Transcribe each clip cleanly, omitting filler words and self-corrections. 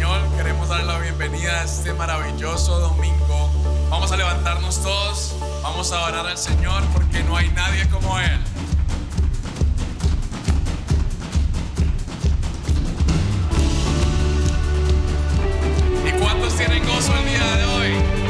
español, queremos darle la bienvenida a este maravilloso domingo. Vamos a levantarnos todos, vamos a orar al Señor porque no hay nadie como Él. ¿Y cuántos tienen gozo el día de hoy?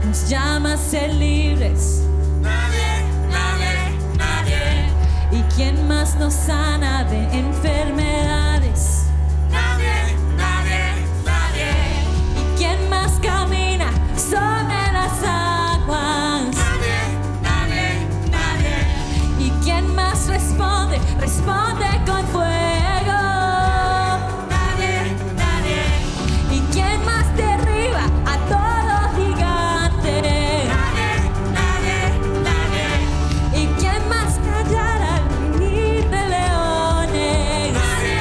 Nos llama a ser libres. Nadie, nadie, nadie. ¿Y quién más nos sana de enfermedades? Nadie, nadie, nadie. ¿Y quién más camina sobre las aguas? Nadie, nadie, nadie. ¿Y quién más responde con fuego? Nadie, nadie. ¿Y quién más derriba a todo gigante? Nadie, nadie, nadie. ¿Y quién más callará al rugir de leones? Nadie,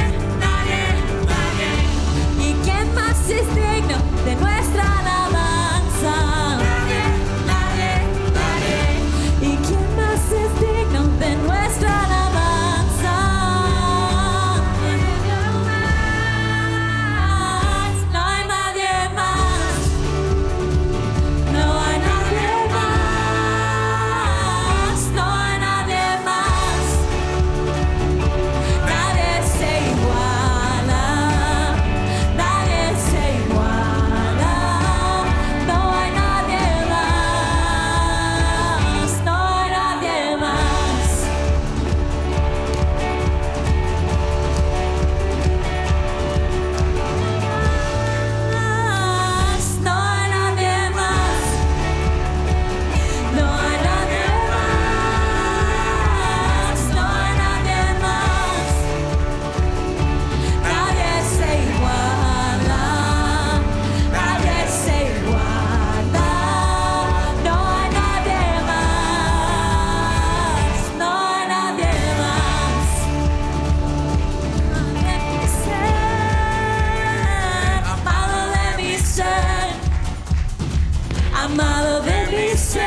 amado de mi ser,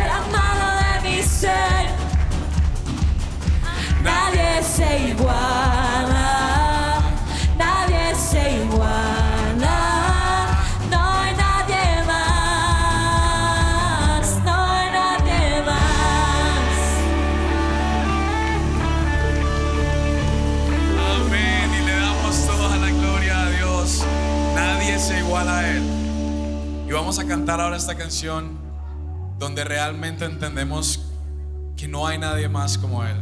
amado de mi ser. Nadie se iguala, nadie se iguala. No hay nadie más, no hay nadie más. Amén. Y le damos toda la gloria a Dios. Nadie se iguala a Él. Y vamos a cantar ahora esta canción donde realmente entendemos que no hay nadie más como Él.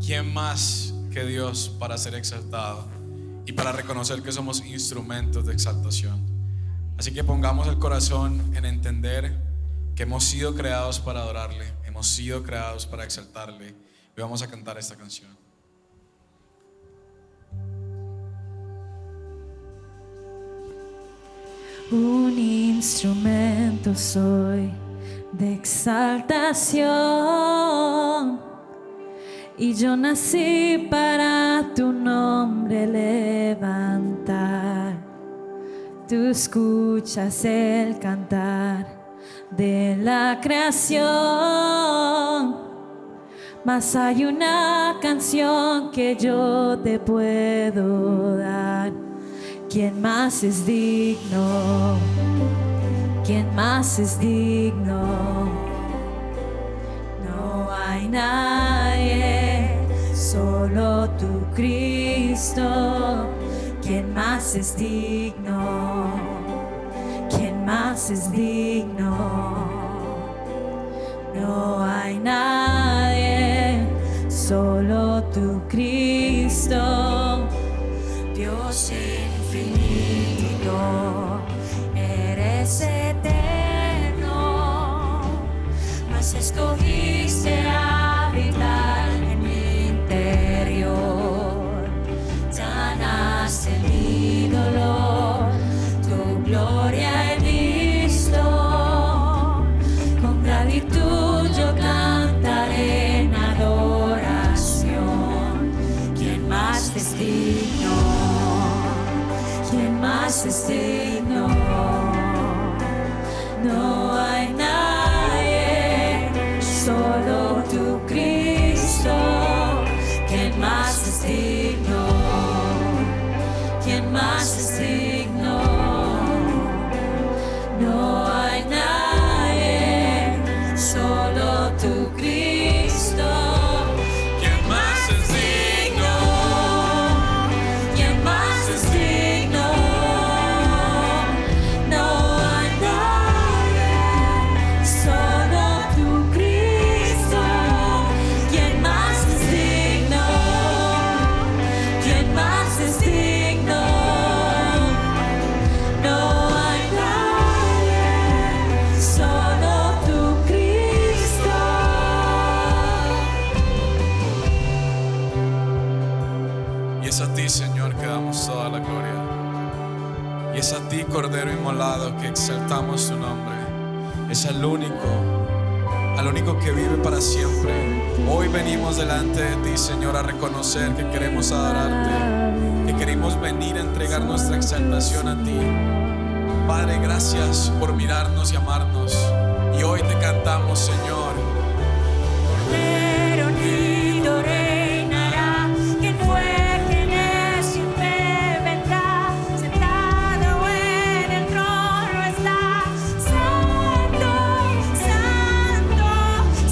¿Quién más que Dios para ser exaltado y para reconocer que somos instrumentos de exaltación? Así que pongamos el corazón en entender que hemos sido creados para adorarle, hemos sido creados para exaltarle, y vamos a cantar esta canción. Un instrumento soy de exaltación, y yo nací para tu nombre levantar. Tú escuchas el cantar de la creación, mas hay una canción que yo te puedo dar. ¿Quién más es digno? ¿Quién más es digno? No hay nadie, solo tu Cristo. ¿Quién más es digno? ¿Quién más es digno? No hay nadie, solo tu Cristo. Dios infinito, eres eterno, mas escogiste habitar en mi interior. Sanaste mi dolor, tu gloria he visto. Con gratitud yo cantaré en adoración. ¿Quién más es digno? ¿Quién más es digno? No hay nadie, solo tu Cristo. ¿Quién más es digno? ¿Quién más es digno? No hay nadie, solo tu Cristo. ¿Quién más es digno? ¿Quién más es digno? No hay nadie, solo tu Cristo. ¿Quién más es digno? ¿Quién más es digno? No hay nadie, solo tu Cristo. Y es a ti, Señor, que damos toda la gloria. Y es a ti, Cordero inmolado, que exaltamos tu nombre. Es al único que vive para siempre. Hoy venimos delante de ti, Señor, a reconocer que queremos adorarte, que queremos venir a entregar nuestra exaltación a ti. Padre, gracias por mirarnos y amarnos. Y hoy te cantamos, Señor. Cordero unido reinará, quien fue, quien es, siempre vendrá. Sentado en el trono está, santo, santo,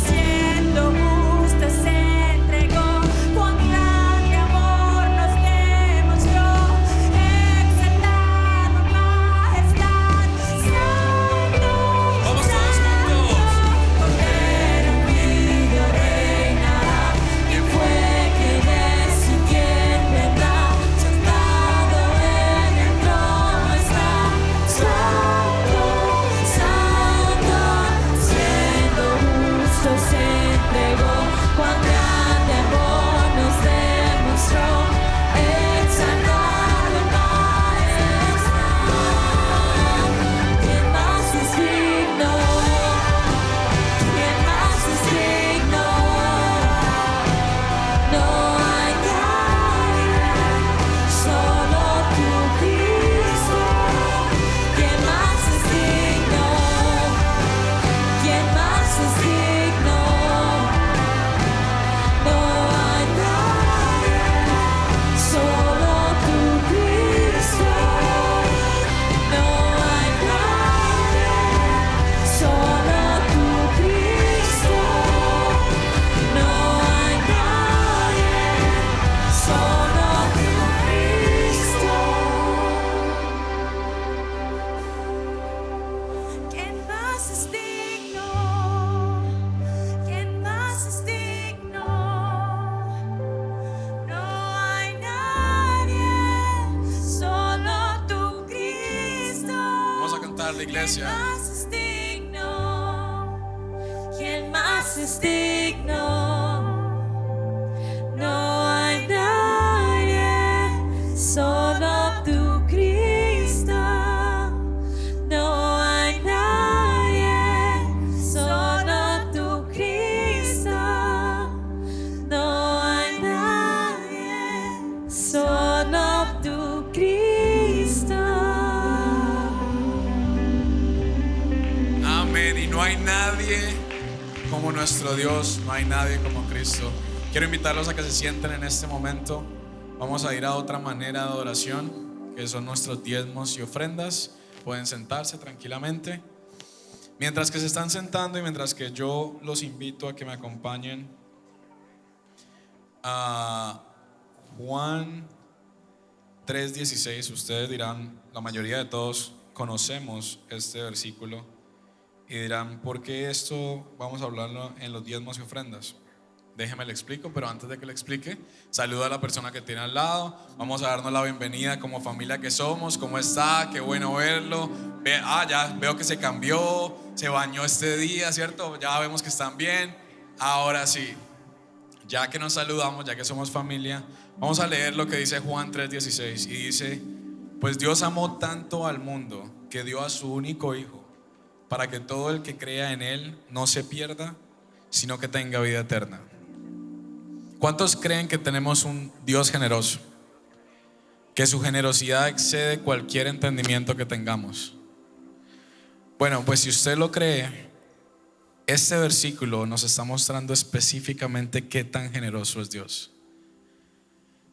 siendo justo se entregó. Cuán grande amor nos demostró, exaltado en majestad. Santo, Vamos todos santo, juntos. Cordero unido reinará. cantar la iglesia. ¿Quién más es digno? No hay nadie, solo tú, Cristo. No hay nadie, solo tú, Cristo. No hay nadie, solo tú, Cristo. Amén. Y no hay nadie como nuestro Dios, no hay nadie como Cristo. Quiero invitarlos a que se sienten en este momento. Vamos a ir a otra manera de adoración, que son nuestros diezmos y ofrendas. Pueden sentarse tranquilamente. Mientras que se están sentando y mientras que yo los invito a que me acompañen a Juan 3:16. Ustedes dirán, la mayoría de todos conocemos este versículo y dirán, ¿por qué esto vamos a hablarlo en los diezmos y ofrendas? Déjeme le explico, pero antes de que le explique, saluda a la persona que tiene al lado. Vamos a darnos la bienvenida como familia que somos. ¿Cómo está? Qué bueno verlo. Ya veo que se cambió, se bañó este día, ¿cierto? Ya vemos que están bien. Ahora sí, ya que nos saludamos, ya que somos familia, vamos a leer lo que dice Juan 3:16. Y dice, pues Dios amó tanto al mundo que dio a su único Hijo, para que todo el que crea en Él no se pierda, sino que tenga vida eterna. ¿Cuántos creen que tenemos un Dios generoso? Que su generosidad excede cualquier entendimiento que tengamos. Bueno, pues si usted lo cree, este versículo nos está mostrando específicamente qué tan generoso es Dios.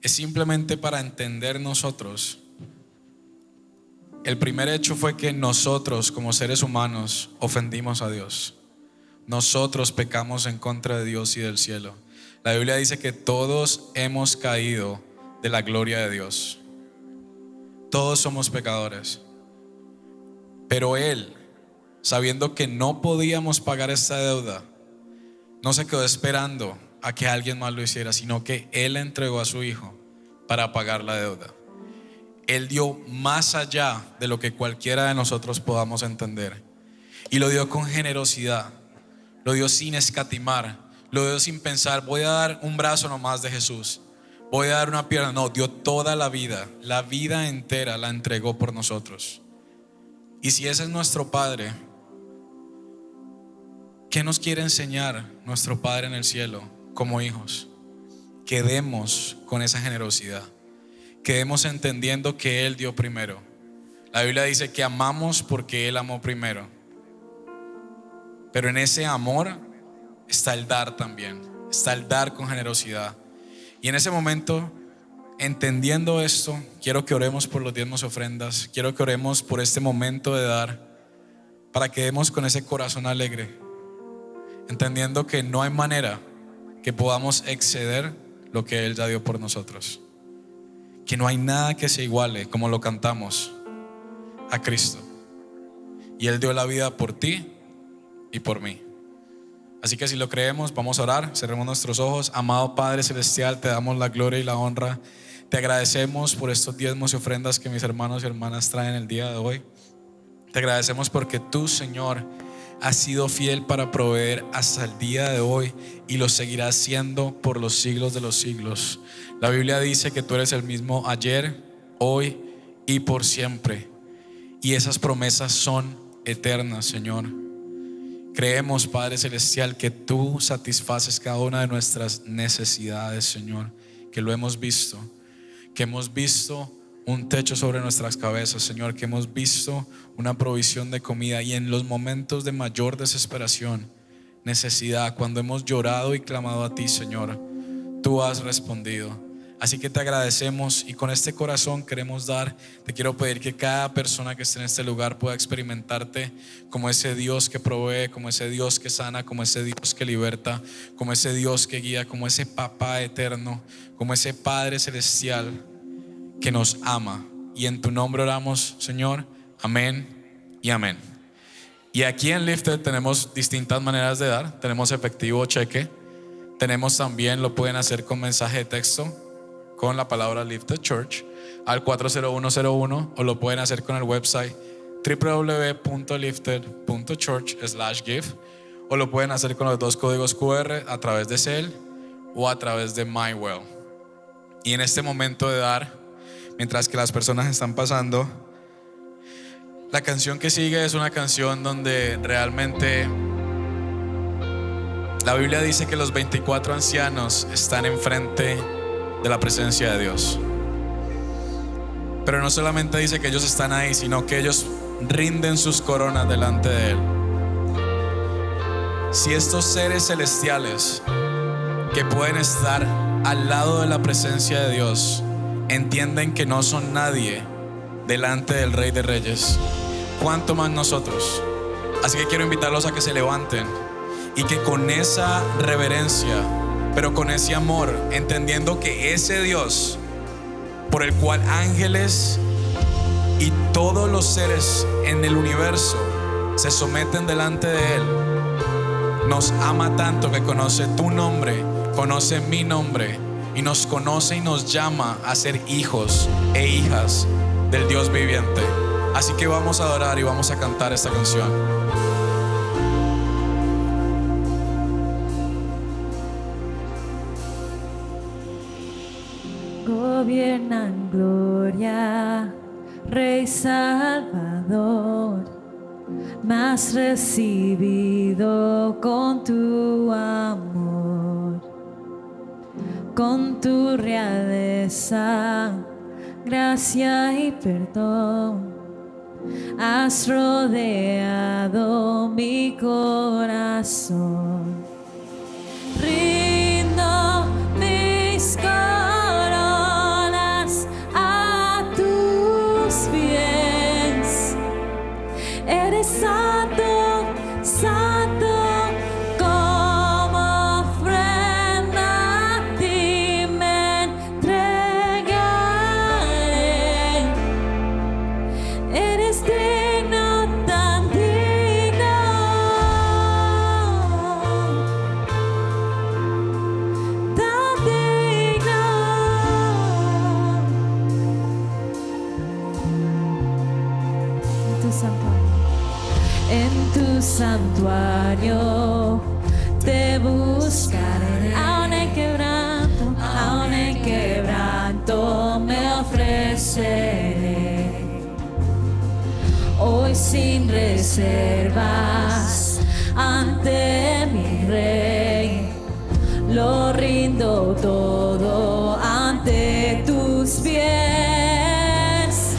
Es simplemente para entender nosotros. El primer hecho fue que nosotros como seres humanos ofendimos a Dios. Nosotros pecamos en contra de Dios y del cielo. La Biblia dice que todos hemos caído de la gloria de Dios. Todos somos pecadores. Pero Él, sabiendo que no podíamos pagar esta deuda, no se quedó esperando a que alguien más lo hiciera, sino que Él entregó a su Hijo para pagar la deuda. Él dio más allá de lo que cualquiera de nosotros podamos entender. Y lo dio con generosidad. Lo dio sin escatimar. Lo dio sin pensar, voy a dar un brazo nomás de Jesús, voy a dar una pierna. No, dio toda la vida entera la entregó por nosotros. Y si ese es nuestro Padre, ¿qué nos quiere enseñar nuestro Padre en el cielo como hijos? Que demos con esa generosidad, que demos entendiendo que Él dio primero. La Biblia dice que amamos porque Él amó primero. Pero en ese amor está el dar también, está el dar con generosidad. Y en ese momento, entendiendo esto, quiero que oremos por los diezmos y ofrendas. Quiero que oremos por este momento de dar, para que demos con ese corazón alegre, entendiendo que no hay manera que podamos exceder lo que Él ya dio por nosotros, que no hay nada que se iguale, como lo cantamos, a Cristo. Y Él dio la vida por ti y por mí. Así que si lo creemos, vamos a orar. Cerremos nuestros ojos. Amado Padre Celestial, te damos la gloria y la honra. Te agradecemos por estos diezmos y ofrendas que mis hermanos y hermanas traen el día de hoy. Te agradecemos porque tú, Señor, has sido fiel para proveer hasta el día de hoy y lo seguirás siendo por los siglos de los siglos. La Biblia dice que tú eres el mismo ayer, hoy y por siempre. Y esas promesas son eternas, Señor. Creemos, Padre Celestial, que tú satisfaces cada una de nuestras necesidades, Señor, que lo hemos visto, que hemos visto un techo sobre nuestras cabezas, Señor, que hemos visto una provisión de comida, y en los momentos de mayor desesperación, necesidad, cuando hemos llorado y clamado a ti, Señor, tú has respondido. Así que te agradecemos, y con este corazón queremos dar. Te quiero pedir que cada persona que esté en este lugar pueda experimentarte como ese Dios que provee, como ese Dios que sana, como ese Dios que liberta, como ese Dios que guía, como ese Papá eterno, como ese Padre celestial que nos ama. Y en tu nombre oramos, Señor. Amén y amén. Y aquí en Lifted tenemos distintas maneras de dar. Tenemos efectivo o cheque. Tenemos también, lo pueden hacer con mensaje de texto con la palabra Lifted Church al 40101, o lo pueden hacer con el website www.lifted.church/give, o lo pueden hacer con los dos códigos QR a través de Zelle o a través de MyWell. Y en este momento de dar, mientras que las personas están pasando, la canción que sigue es una canción donde realmente la Biblia dice que los 24 ancianos están enfrente de la presencia de Dios. Pero no solamente dice que ellos están ahí, sino que ellos rinden sus coronas delante de Él. Si estos seres celestiales que pueden estar al lado de la presencia de Dios entienden que no son nadie delante del Rey de Reyes, ¿cuánto más nosotros? Así que quiero invitarlos a que se levanten y que con esa reverencia, pero con ese amor, entendiendo que ese Dios por el cual ángeles y todos los seres en el universo se someten delante de Él, nos ama tanto que conoce tu nombre, conoce mi nombre y nos conoce y nos llama a ser hijos e hijas del Dios viviente. Así que vamos a adorar y vamos a cantar esta canción. Gobierna en gloria, Rey Salvador, me has recibido con tu amor, con tu realeza, gracia y perdón, has rodeado mi corazón. Rindo mis coronas a tus pies. Eres santo, santo, como ofrenda a ti me entregaré. Eres digno, tan digno, tan digno. En tu santuario te buscaré. Aún en quebranto me ofreceré. Hoy sin reservas ante mi Rey, lo rindo todo ante tus pies.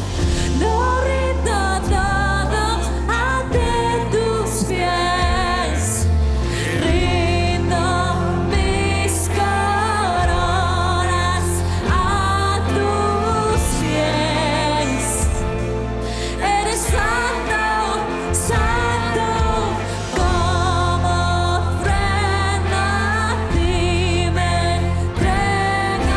Lo rindo todo ante tus pies. Rindo mis coronas a tus pies. Eres santo, santo, como ofrenda a ti me entregaré.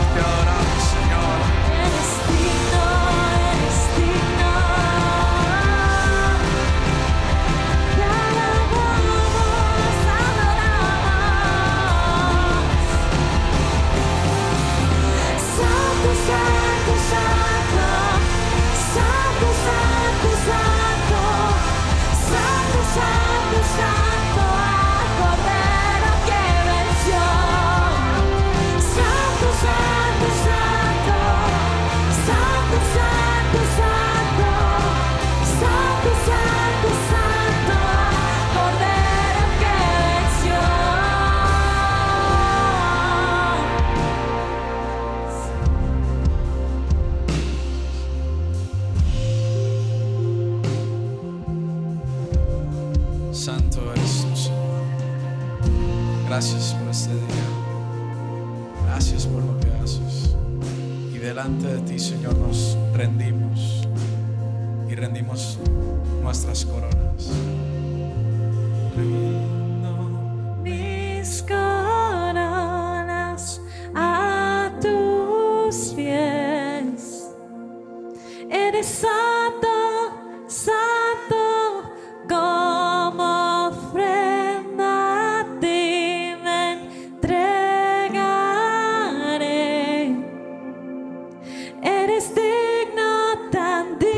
y te adoramos, Señor. Eres digno, eres digno. Te alabamos, adoramos. Santo, santo, santo. Santo, santo, santo. Santo, santo, santo. Al Cordero que venció. Santo, santo, santo. Santo, santo, santo. Santo, santo, santo. Cordero que venció. Santo eres tú, Señor. Gracias por este día. Gracias por lo que haces. Y delante de ti, Señor, nos rendimos y rendimos nuestras coronas. Rindo Mis coronas a tus pies. Eres santo, santo, como ofrenda a ti me entregaré. Eres digno, tan digno.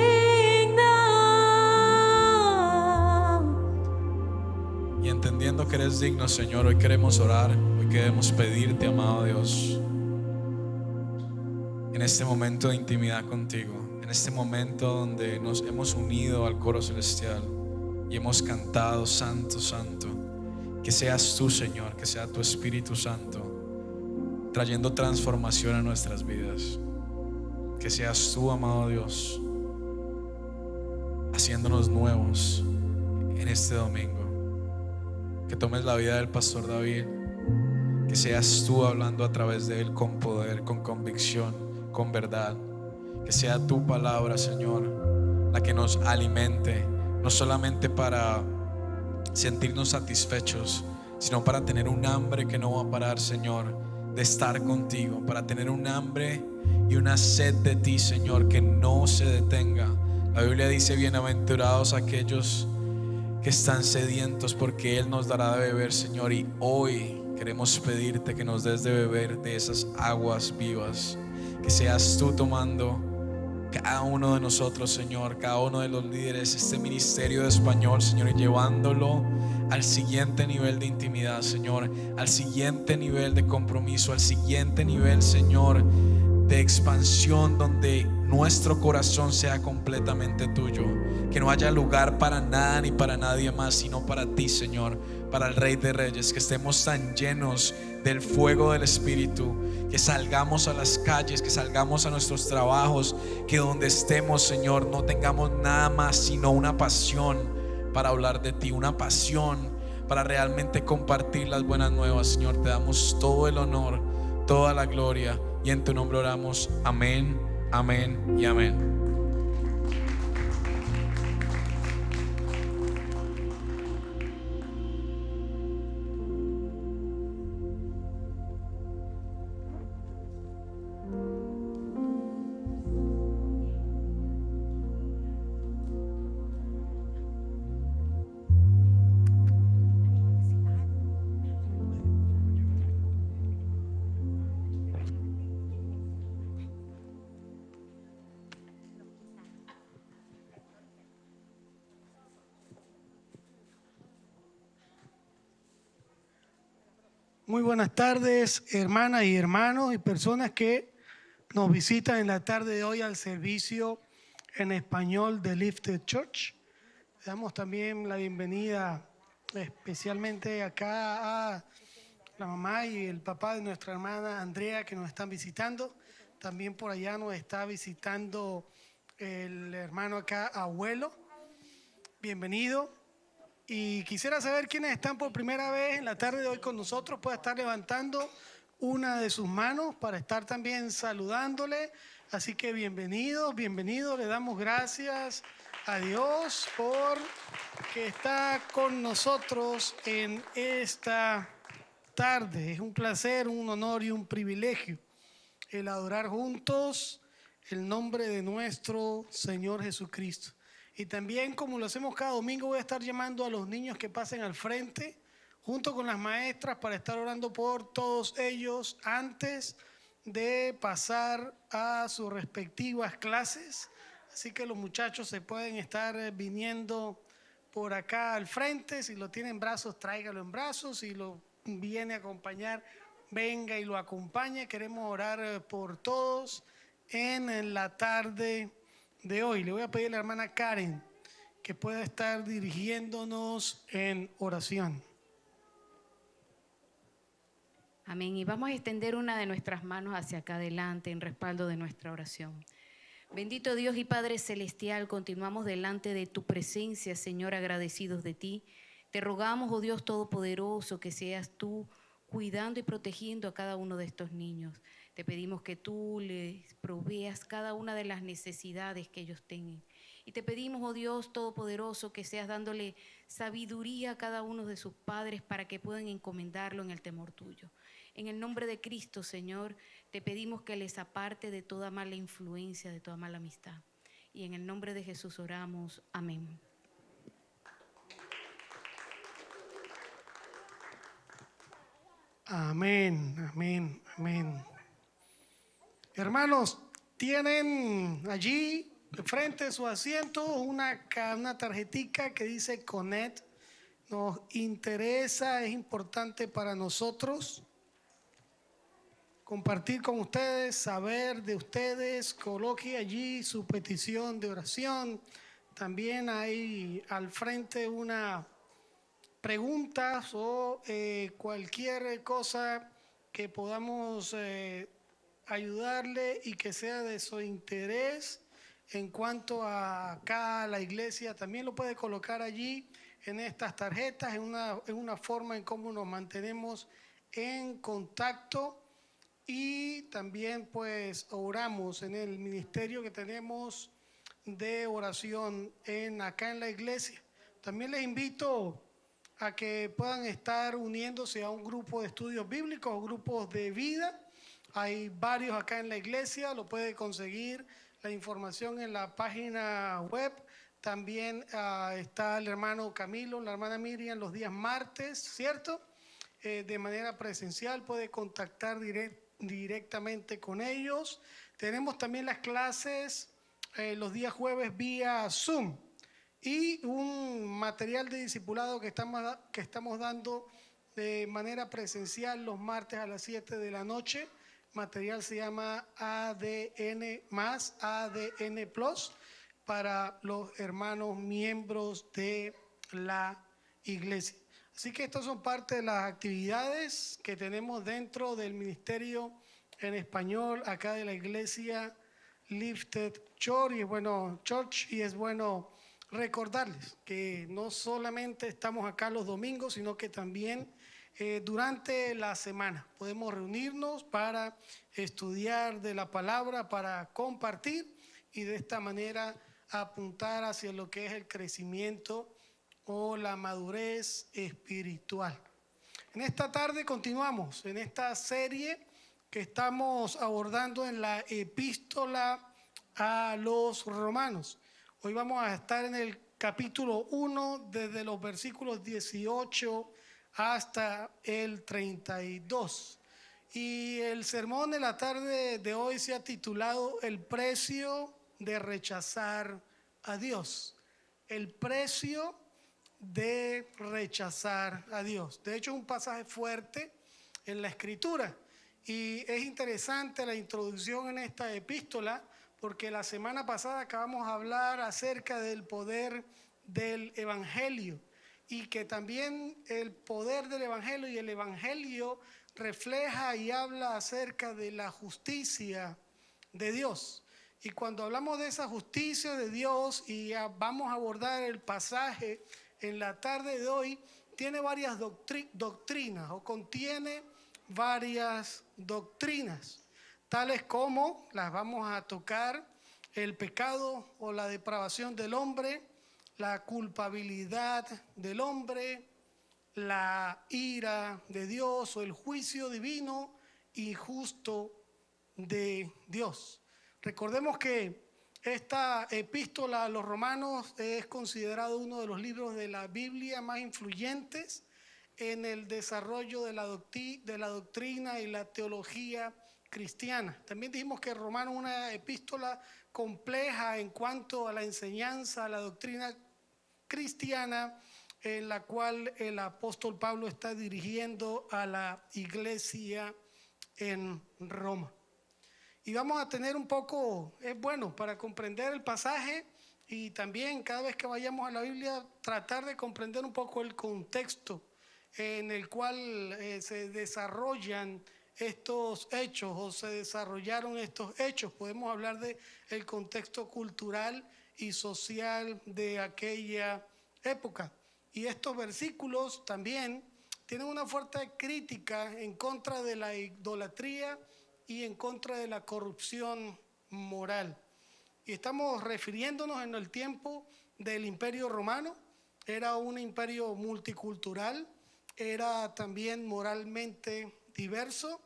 Y entendiendo que eres digno, Señor, hoy queremos orar, hoy queremos pedirte, amado Dios, en este momento de intimidad contigo, en este momento donde nos hemos unido al coro celestial y hemos cantado Santo, Santo, que seas tú, Señor, que sea tu Espíritu Santo trayendo transformación a nuestras vidas, que seas tú, amado Dios, haciéndonos nuevos en este domingo. Que tomes la vida del pastor David, que seas tú hablando a través de él con poder, con convicción, con verdad. Que sea tu palabra, Señor, la que nos alimente, no solamente para sentirnos satisfechos, sino para tener un hambre que no va a parar, Señor, de estar contigo, para tener un hambre y una sed de ti, Señor, que no se detenga. La Biblia dice: bienaventurados aquellos que están sedientos, porque Él nos dará de beber, Señor. Y hoy queremos pedirte que nos des de beber de esas aguas vivas, que seas tú tomando cada uno de nosotros, Señor, cada uno de los líderes, este ministerio de español, Señor, y llevándolo al siguiente nivel de intimidad, Señor, al siguiente nivel de compromiso, al siguiente nivel, Señor, de expansión, donde nuestro corazón sea completamente tuyo, que no haya lugar para nada ni para nadie más, sino para ti, Señor, para el Rey de Reyes. Que estemos tan llenos del fuego del Espíritu, que salgamos a las calles, que salgamos a nuestros trabajos, que donde estemos, Señor, no tengamos nada más sino una pasión para hablar de ti, una pasión para realmente compartir las buenas nuevas. Señor, te damos todo el honor, toda la gloria, y en tu nombre oramos. Amén, amén y amén. Muy buenas tardes, hermanas y hermanos y personas que nos visitan en la tarde de hoy al servicio en español de Lifted Church. Le damos también la bienvenida especialmente acá a la mamá y el papá de nuestra hermana Andrea, que nos están visitando. También por allá nos está visitando el hermano acá, abuelo. Bienvenido. Y quisiera saber quiénes están por primera vez en la tarde de hoy con nosotros. Puede estar levantando una de sus manos para estar también saludándole. Así que bienvenidos, bienvenidos. Le damos gracias a Dios por que está con nosotros en esta tarde. Es un placer, un honor y un privilegio el adorar juntos el nombre de nuestro Señor Jesucristo. Y también, como lo hacemos cada domingo, voy a estar llamando a los niños que pasen al frente junto con las maestras para estar orando por todos ellos antes de pasar a sus respectivas clases. Así que los muchachos se pueden estar viniendo por acá al frente. Si lo tiene en brazos, tráigalo en brazos. Si lo viene a acompañar, venga y lo acompañe. Queremos orar por todos en la tarde de hoy. Le voy a pedir a la hermana Karen que pueda estar dirigiéndonos en oración. Amén. Y vamos a extender una de nuestras manos hacia acá adelante en respaldo de nuestra oración. Bendito Dios y Padre Celestial, continuamos delante de tu presencia, Señor, agradecidos de ti. Te rogamos, oh Dios Todopoderoso, que seas tú cuidando y protegiendo a cada uno de estos niños. Te pedimos que tú les proveas cada una de las necesidades que ellos tengan. Y te pedimos, oh Dios Todopoderoso, que seas dándole sabiduría a cada uno de sus padres para que puedan encomendarlo en el temor tuyo. En el nombre de Cristo, Señor, te pedimos que les aparte de toda mala influencia, de toda mala amistad. Y en el nombre de Jesús oramos. Amén. Amén, amén, amén. Hermanos, tienen allí frente de su asiento una tarjetica que dice Connect. Nos interesa, es importante para nosotros compartir con ustedes, saber de ustedes. Coloque allí su petición de oración. También hay al frente una preguntas o cualquier cosa que podamos ayudarle y que sea de su interés en cuanto a acá a la iglesia. También lo puede colocar allí en estas tarjetas, en una forma en cómo nos mantenemos en contacto. Y también pues oramos en el ministerio que tenemos de oración acá en la iglesia. También les invito a que puedan estar uniéndose a un grupo de estudios bíblicos o grupos de vida. Hay varios acá en la iglesia, lo puede conseguir la información en la página web. También está el hermano Camilo, la hermana Miriam los días martes, ¿cierto? De manera presencial puede contactar directamente con ellos. Tenemos también las clases los días jueves vía Zoom. Y un material de discipulado que estamos dando de manera presencial los martes a las 7 de la noche. Material se llama ADN más, ADN Plus, para los hermanos miembros de la iglesia. Así que estas son parte de las actividades que tenemos dentro del ministerio en español acá de la iglesia Lifted Church. Y es bueno recordarles que no solamente estamos acá los domingos, sino que también durante la semana podemos reunirnos para estudiar de la palabra, para compartir y de esta manera apuntar hacia lo que es el crecimiento o la madurez espiritual. En esta tarde continuamos en esta serie que estamos abordando en la epístola a los romanos. Hoy vamos a estar en el capítulo 1, desde los versículos 18 hasta el 32. Y el sermón de la tarde de hoy se ha titulado El precio de rechazar a Dios. El precio de rechazar a Dios. De hecho, es un pasaje fuerte en la Escritura. Y es interesante la introducción en esta epístola, porque la semana pasada acabamos de hablar acerca del poder del Evangelio y que también el poder del Evangelio y el Evangelio refleja y habla acerca de la justicia de Dios. Y cuando hablamos de esa justicia de Dios y vamos a abordar el pasaje en la tarde de hoy, tiene varias doctrinas o contiene varias doctrinas. Tales como las vamos a tocar: el pecado o la depravación del hombre, la culpabilidad del hombre, la ira de Dios o el juicio divino y justo de Dios. Recordemos que esta epístola a los romanos es considerado uno de los libros de la Biblia más influyentes en el desarrollo de la doctrina y la teología cristiana. También dijimos que Romano es una epístola compleja en cuanto a la enseñanza, a la doctrina cristiana, en la cual el apóstol Pablo está dirigiendo a la iglesia en Roma. Y vamos a tener un poco, es bueno para comprender el pasaje y también cada vez que vayamos a la Biblia tratar de comprender un poco el contexto en el cual se desarrollan estos hechos o se desarrollaron estos hechos. Podemos hablar de el contexto cultural y social de aquella época. Y estos versículos también tienen una fuerte crítica en contra de la idolatría y en contra de la corrupción moral. Y estamos refiriéndonos en el tiempo del Imperio Romano. Era un imperio multicultural, era también moralmente diverso.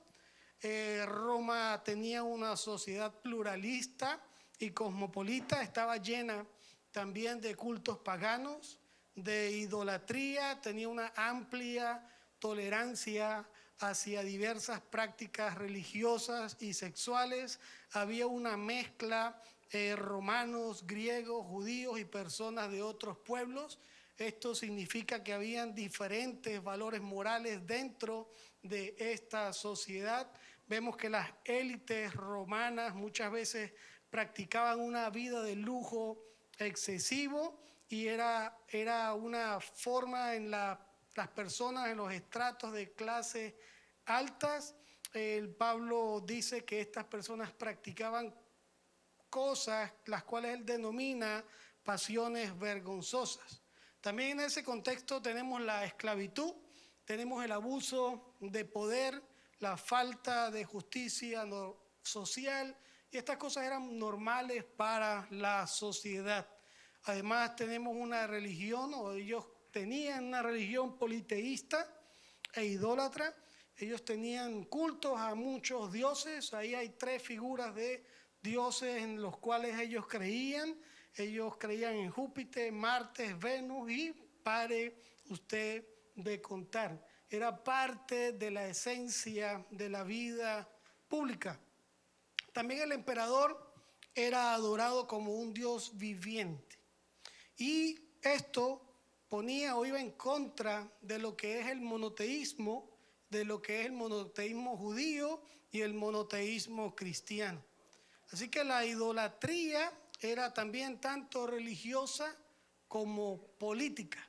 Roma tenía una sociedad pluralista y cosmopolita, estaba llena también de cultos paganos, de idolatría, tenía una amplia tolerancia hacia diversas prácticas religiosas y sexuales. Había una mezcla romanos, griegos, judíos y personas de otros pueblos. Esto significa que habían diferentes valores morales dentro de esta sociedad. Vemos que las élites romanas muchas veces practicaban una vida de lujo excesivo y era una forma en las personas en los estratos de clases altas. Pablo dice que estas personas practicaban cosas las cuales él denomina pasiones vergonzosas. También en ese contexto tenemos la esclavitud, tenemos el abuso de poder, la falta de justicia social, y estas cosas eran normales para la sociedad. Además tenemos una religión, o ellos tenían una religión politeísta e idólatra. Ellos tenían cultos a muchos dioses. Ahí hay 3 figuras de dioses en los cuales ellos creían. Ellos creían en Júpiter, Marte, Venus y pare usted de contar. Era parte de la esencia de la vida pública. También el emperador era adorado como un dios viviente. Y esto ponía o iba en contra de lo que es el monoteísmo, de lo que es el monoteísmo judío y el monoteísmo cristiano. Así que la idolatría era también tanto religiosa como política.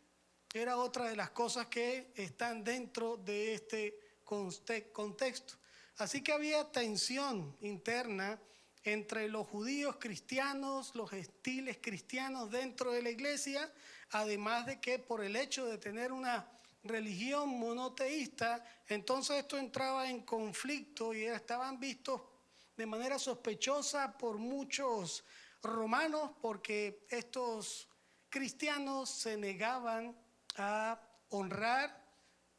Era otra de las cosas que están dentro de este contexto. Así que había tensión interna entre los judíos cristianos, los gentiles cristianos dentro de la iglesia, además de que por el hecho de tener una religión monoteísta, entonces esto entraba en conflicto y estaban vistos de manera sospechosa por muchos romanos, porque estos cristianos se negaban a honrar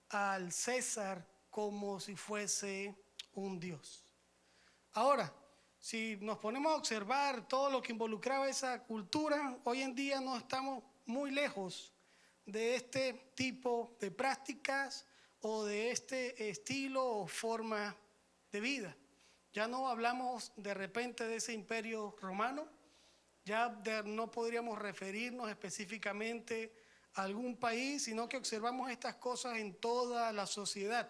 al César como si fuese un dios. Ahora, si nos ponemos a observar todo lo que involucraba esa cultura, hoy en día no estamos muy lejos de este tipo de prácticas o de este estilo o forma de vida. Ya no hablamos de repente de ese imperio romano, ya no podríamos referirnos específicamente a algún país, sino que observamos estas cosas en toda la sociedad,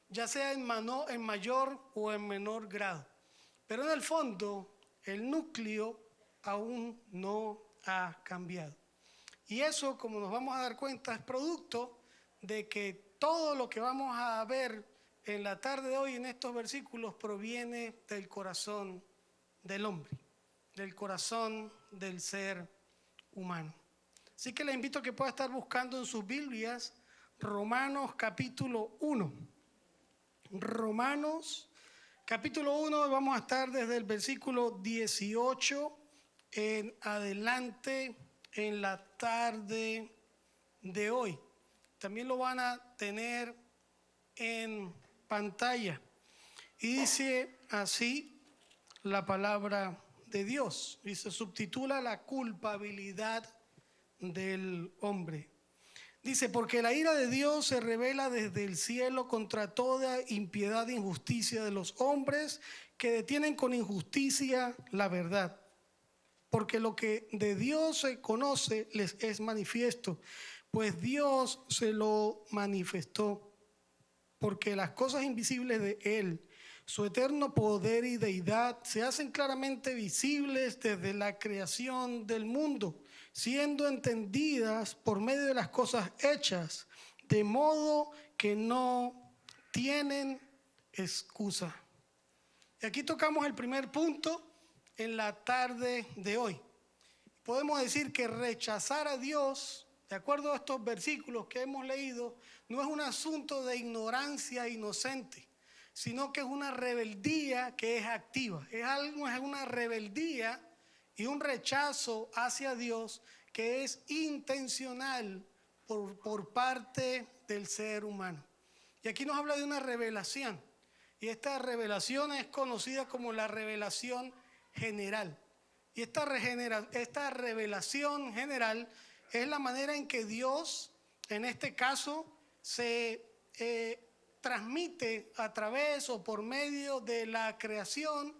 ya sea en mayor o en menor grado. Pero en el fondo, el núcleo aún no ha cambiado. Y eso, como nos vamos a dar cuenta, es producto de que todo lo que vamos a ver en la tarde de hoy en estos versículos proviene del corazón del hombre, del corazón del ser humano. Así que le invito a que pueda estar buscando en sus Biblias Romanos capítulo 1. Romanos capítulo 1, vamos a estar desde el versículo 18 en adelante en la tarde de hoy. También lo van a tener en pantalla. Y dice así la palabra de Dios y se subtitula La culpabilidad del hombre. Dice, porque la ira de Dios se revela desde el cielo contra toda impiedad e injusticia de los hombres que detienen con injusticia la verdad. Porque lo que de Dios se conoce les es manifiesto, pues Dios se lo manifestó. Porque las cosas invisibles de Él, su eterno poder y deidad, se hacen claramente visibles desde la creación del mundo, siendo entendidas por medio de las cosas hechas, de modo que no tienen excusa. Y aquí tocamos el primer punto en la tarde de hoy. Podemos decir que rechazar a Dios, de acuerdo a estos versículos que hemos leído, no es un asunto de ignorancia inocente, sino que es una rebeldía que es activa. Es una rebeldía y un rechazo hacia Dios que es intencional por parte del ser humano. Y aquí nos habla de una revelación. Y esta revelación es conocida como la revelación general. Y esta revelación general es la manera en que Dios, en este caso, se transmite a través o por medio de la creación,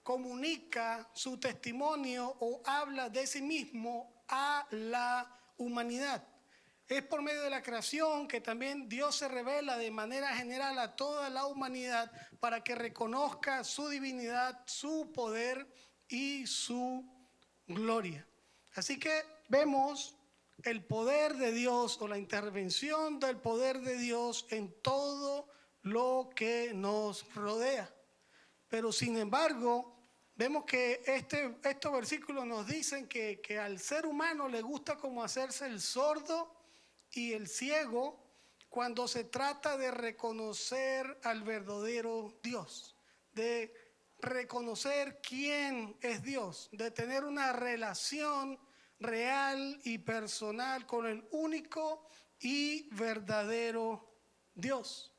comunica su testimonio o habla de sí mismo a la humanidad. Es por medio de la creación que también Dios se revela de manera general a toda la humanidad para que reconozca su divinidad, su poder y su gloria. Así que vemos el poder de Dios o la intervención del poder de Dios en todo lo que nos rodea. Pero sin embargo, vemos que estos versículos nos dicen que al ser humano le gusta como hacerse el sordo y el ciego cuando se trata de reconocer al verdadero Dios, de reconocer quién es Dios, de tener una relación real y personal con el único y verdadero Dios.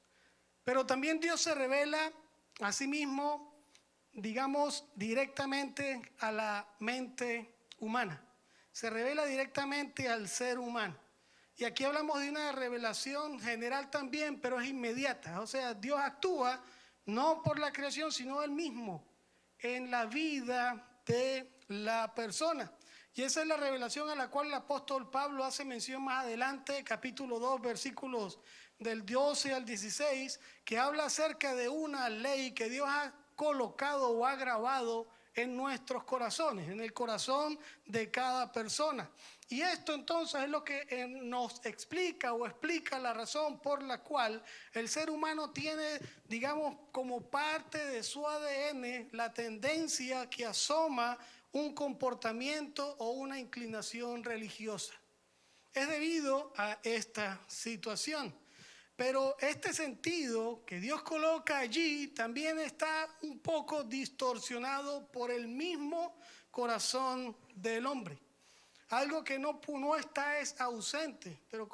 Pero también Dios se revela a sí mismo, digamos, directamente a la mente humana. Se revela directamente al ser humano. Y aquí hablamos de una revelación general también, pero es inmediata. O sea, Dios actúa no por la creación, sino Él mismo en la vida de la persona. Y esa es la revelación a la cual el apóstol Pablo hace mención más adelante, capítulo 2, versículos del 12 al 16, que habla acerca de una ley que Dios ha colocado o ha grabado en nuestros corazones, en el corazón de cada persona. Y esto entonces es lo que nos explica o explica la razón por la cual el ser humano tiene, digamos, como parte de su ADN la tendencia que asoma un comportamiento o una inclinación religiosa. Es debido a esta situación. Pero este sentido que Dios coloca allí también está un poco distorsionado por el mismo corazón del hombre. Algo que no está es ausente, pero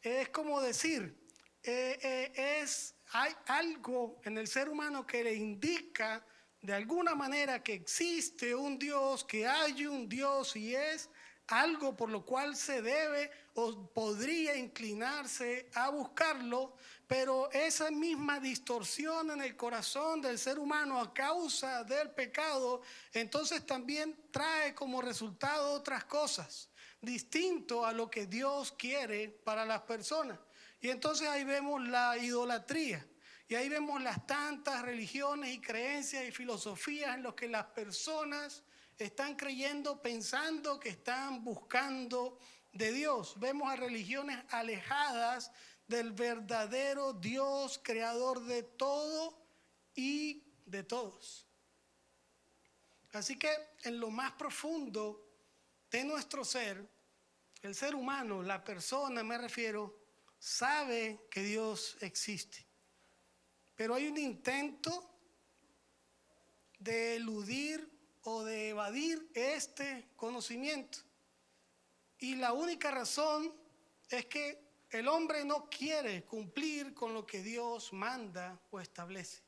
es como decir, hay algo en el ser humano que le indica de alguna manera que existe un Dios, que hay un Dios y es algo por lo cual se debe o podría inclinarse a buscarlo, pero esa misma distorsión en el corazón del ser humano a causa del pecado, entonces también trae como resultado otras cosas, distinto a lo que Dios quiere para las personas. Y entonces ahí vemos la idolatría. Y ahí vemos las tantas religiones y creencias y filosofías en las que las personas están creyendo, pensando que están buscando de Dios. Vemos a religiones alejadas del verdadero Dios, creador de todo y de todos. Así que en lo más profundo de nuestro ser, el ser humano, la persona me refiero, sabe que Dios existe. Pero hay un intento de eludir o de evadir este conocimiento. Y la única razón es que el hombre no quiere cumplir con lo que Dios manda o establece.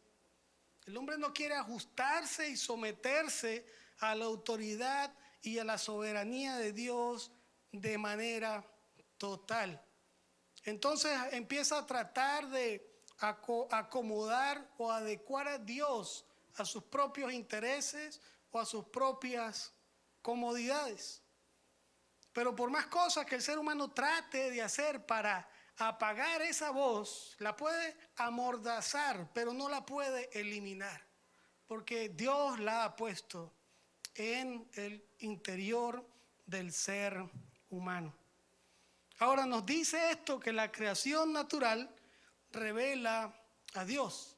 El hombre no quiere ajustarse y someterse a la autoridad y a la soberanía de Dios de manera total. Entonces empieza a tratar de acomodar o adecuar a Dios a sus propios intereses o a sus propias comodidades. Pero por más cosas que el ser humano trate de hacer para apagar esa voz, la puede amordazar, pero no la puede eliminar, porque Dios la ha puesto en el interior del ser humano. Ahora nos dice esto, que la creación natural revela a Dios.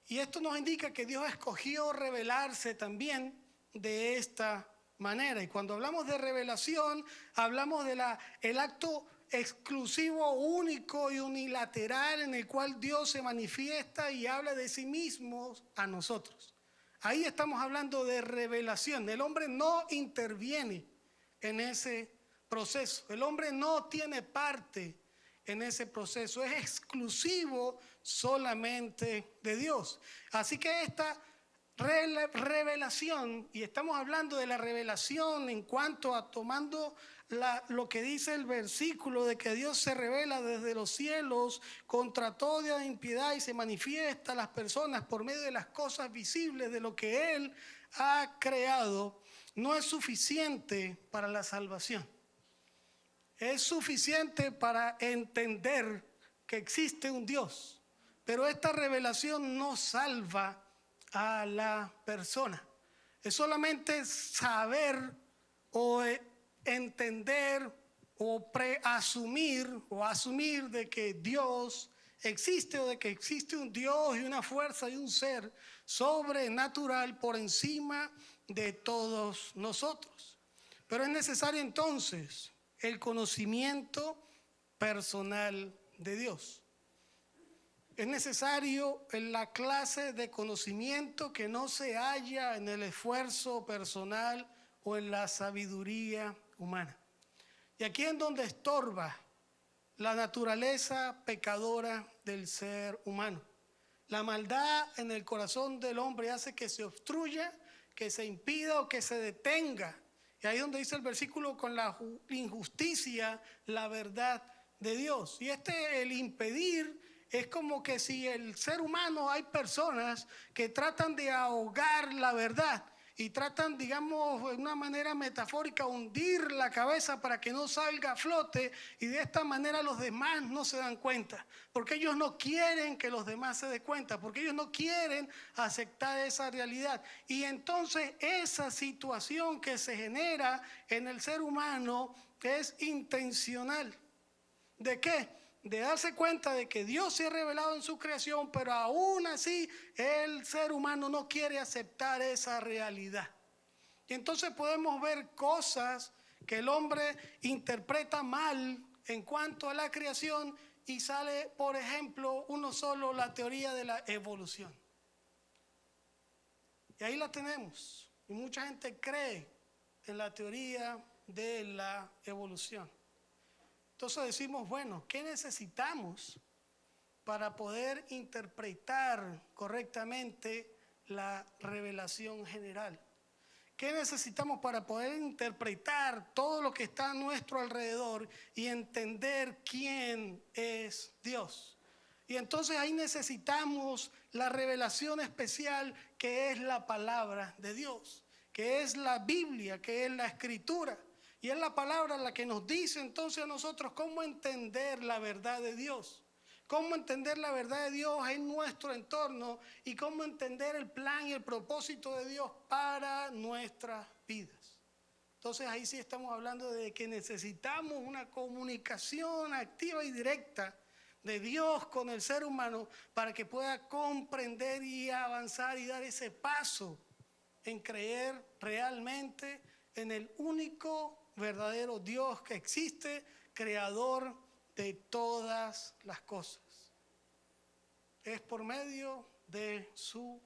Y esto nos indica que Dios escogió revelarse también de esta manera. Y cuando hablamos de revelación, hablamos de el acto exclusivo, único y unilateral en el cual Dios se manifiesta y habla de sí mismo a nosotros. Ahí estamos hablando de revelación. El hombre no interviene en ese proceso. El hombre no tiene parte en ese proceso. Es exclusivo solamente de Dios. Así que esta revelación, y estamos hablando de la revelación en cuanto a tomando lo que dice el versículo de que Dios se revela desde los cielos contra toda impiedad y se manifiesta a las personas por medio de las cosas visibles de lo que Él ha creado, no es suficiente para la salvación. Es suficiente para entender que existe un Dios, pero esta revelación no salva a la persona. Es solamente saber o entender o preasumir o asumir de que Dios existe o de que existe un Dios y una fuerza y un ser sobrenatural por encima de todos nosotros. Pero es necesario entonces el conocimiento personal de Dios. Es necesario la clase de conocimiento que no se halla en el esfuerzo personal o en la sabiduría humana. Y aquí es donde estorba la naturaleza pecadora del ser humano. La maldad en el corazón del hombre hace que se obstruya, que se impida o que se detenga. Y ahí es donde dice el versículo, con la injusticia, la verdad de Dios. Y el impedir es como que si el ser humano, hay personas que tratan de ahogar la verdad y tratan, digamos, de una manera metafórica, hundir la cabeza para que no salga a flote, y de esta manera los demás no se dan cuenta, porque ellos no quieren que los demás se den cuenta, porque ellos no quieren aceptar esa realidad. Y entonces esa situación que se genera en el ser humano es intencional. ¿De qué? De darse cuenta de que Dios se ha revelado en su creación, pero aún así el ser humano no quiere aceptar esa realidad. Y entonces podemos ver cosas que el hombre interpreta mal en cuanto a la creación, y sale, por ejemplo, uno solo, la teoría de la evolución. Y ahí la tenemos. Y mucha gente cree en la teoría de la evolución. Entonces decimos, bueno, ¿qué necesitamos para poder interpretar correctamente la revelación general? ¿Qué necesitamos para poder interpretar todo lo que está a nuestro alrededor y entender quién es Dios? Y entonces ahí necesitamos la revelación especial que es la palabra de Dios, que es la Biblia, que es la Escritura. Y es la palabra la que nos dice entonces a nosotros cómo entender la verdad de Dios, cómo entender la verdad de Dios en nuestro entorno y cómo entender el plan y el propósito de Dios para nuestras vidas. Entonces ahí sí estamos hablando de que necesitamos una comunicación activa y directa de Dios con el ser humano para que pueda comprender y avanzar y dar ese paso en creer realmente en el único verdadero Dios que existe, creador de todas las cosas. Es por medio de su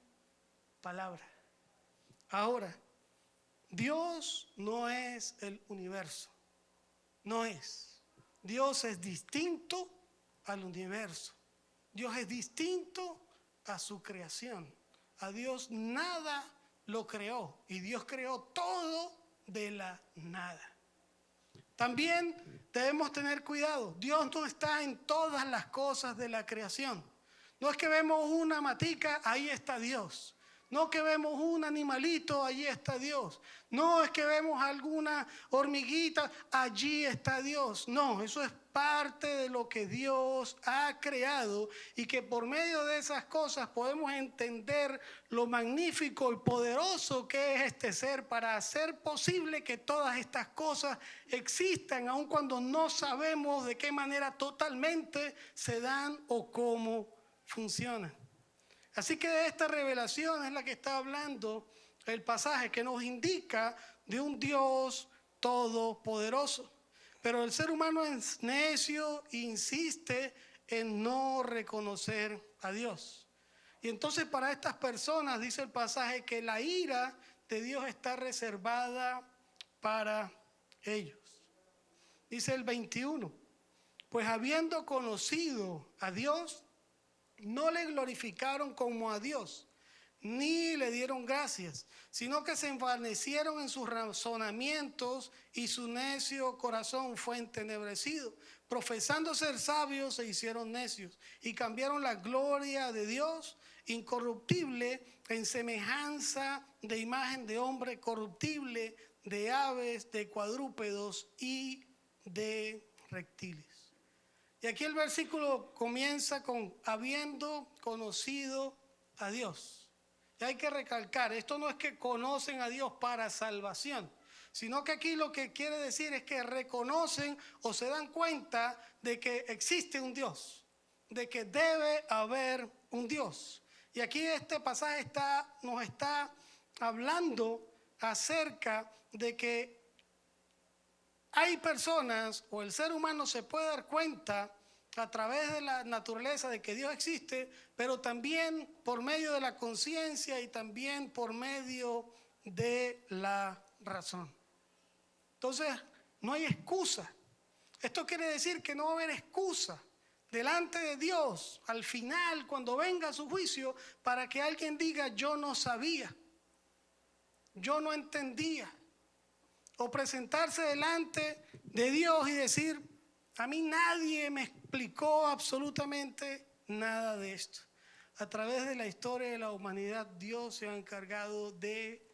palabra. Ahora, Dios no es el universo, no es. Dios es distinto al universo. Dios es distinto a su creación, a Dios nada lo creó. Y Dios creó todo de la nada. También debemos tener cuidado. Dios no está en todas las cosas de la creación. No es que vemos una matica, ahí está Dios. No que vemos un animalito, allí está Dios. No es que vemos alguna hormiguita, allí está Dios. No, eso es parte de lo que Dios ha creado y que por medio de esas cosas podemos entender lo magnífico y poderoso que es este ser para hacer posible que todas estas cosas existan, aun cuando no sabemos de qué manera totalmente se dan o cómo funcionan. Así que de esta revelación es la que está hablando el pasaje, que nos indica de un Dios todopoderoso. Pero el ser humano es necio e insiste en no reconocer a Dios. Y entonces para estas personas dice el pasaje que la ira de Dios está reservada para ellos. Dice el 21, pues habiendo conocido a Dios, no le glorificaron como a Dios, ni le dieron gracias, sino que se envanecieron en sus razonamientos y su necio corazón fue entenebrecido. Profesando ser sabios, se hicieron necios y cambiaron la gloria de Dios incorruptible en semejanza de imagen de hombre corruptible, de aves, de cuadrúpedos y de reptiles. Y aquí el versículo comienza con habiendo conocido a Dios. Y hay que recalcar, esto no es que conocen a Dios para salvación, sino que aquí lo que quiere decir es que reconocen o se dan cuenta de que existe un Dios, de que debe haber un Dios. Y aquí este pasaje nos está hablando acerca de que hay personas o el ser humano se puede dar cuenta a través de la naturaleza de que Dios existe, pero también por medio de la conciencia y también por medio de la razón. Entonces, no hay excusa. Esto quiere decir que no va a haber excusa delante de Dios al final, cuando venga su juicio, para que alguien diga yo no sabía, yo no entendía. O presentarse delante de Dios y decir, a mí nadie me explicó absolutamente nada de esto. A través de la historia de la humanidad, Dios se ha encargado de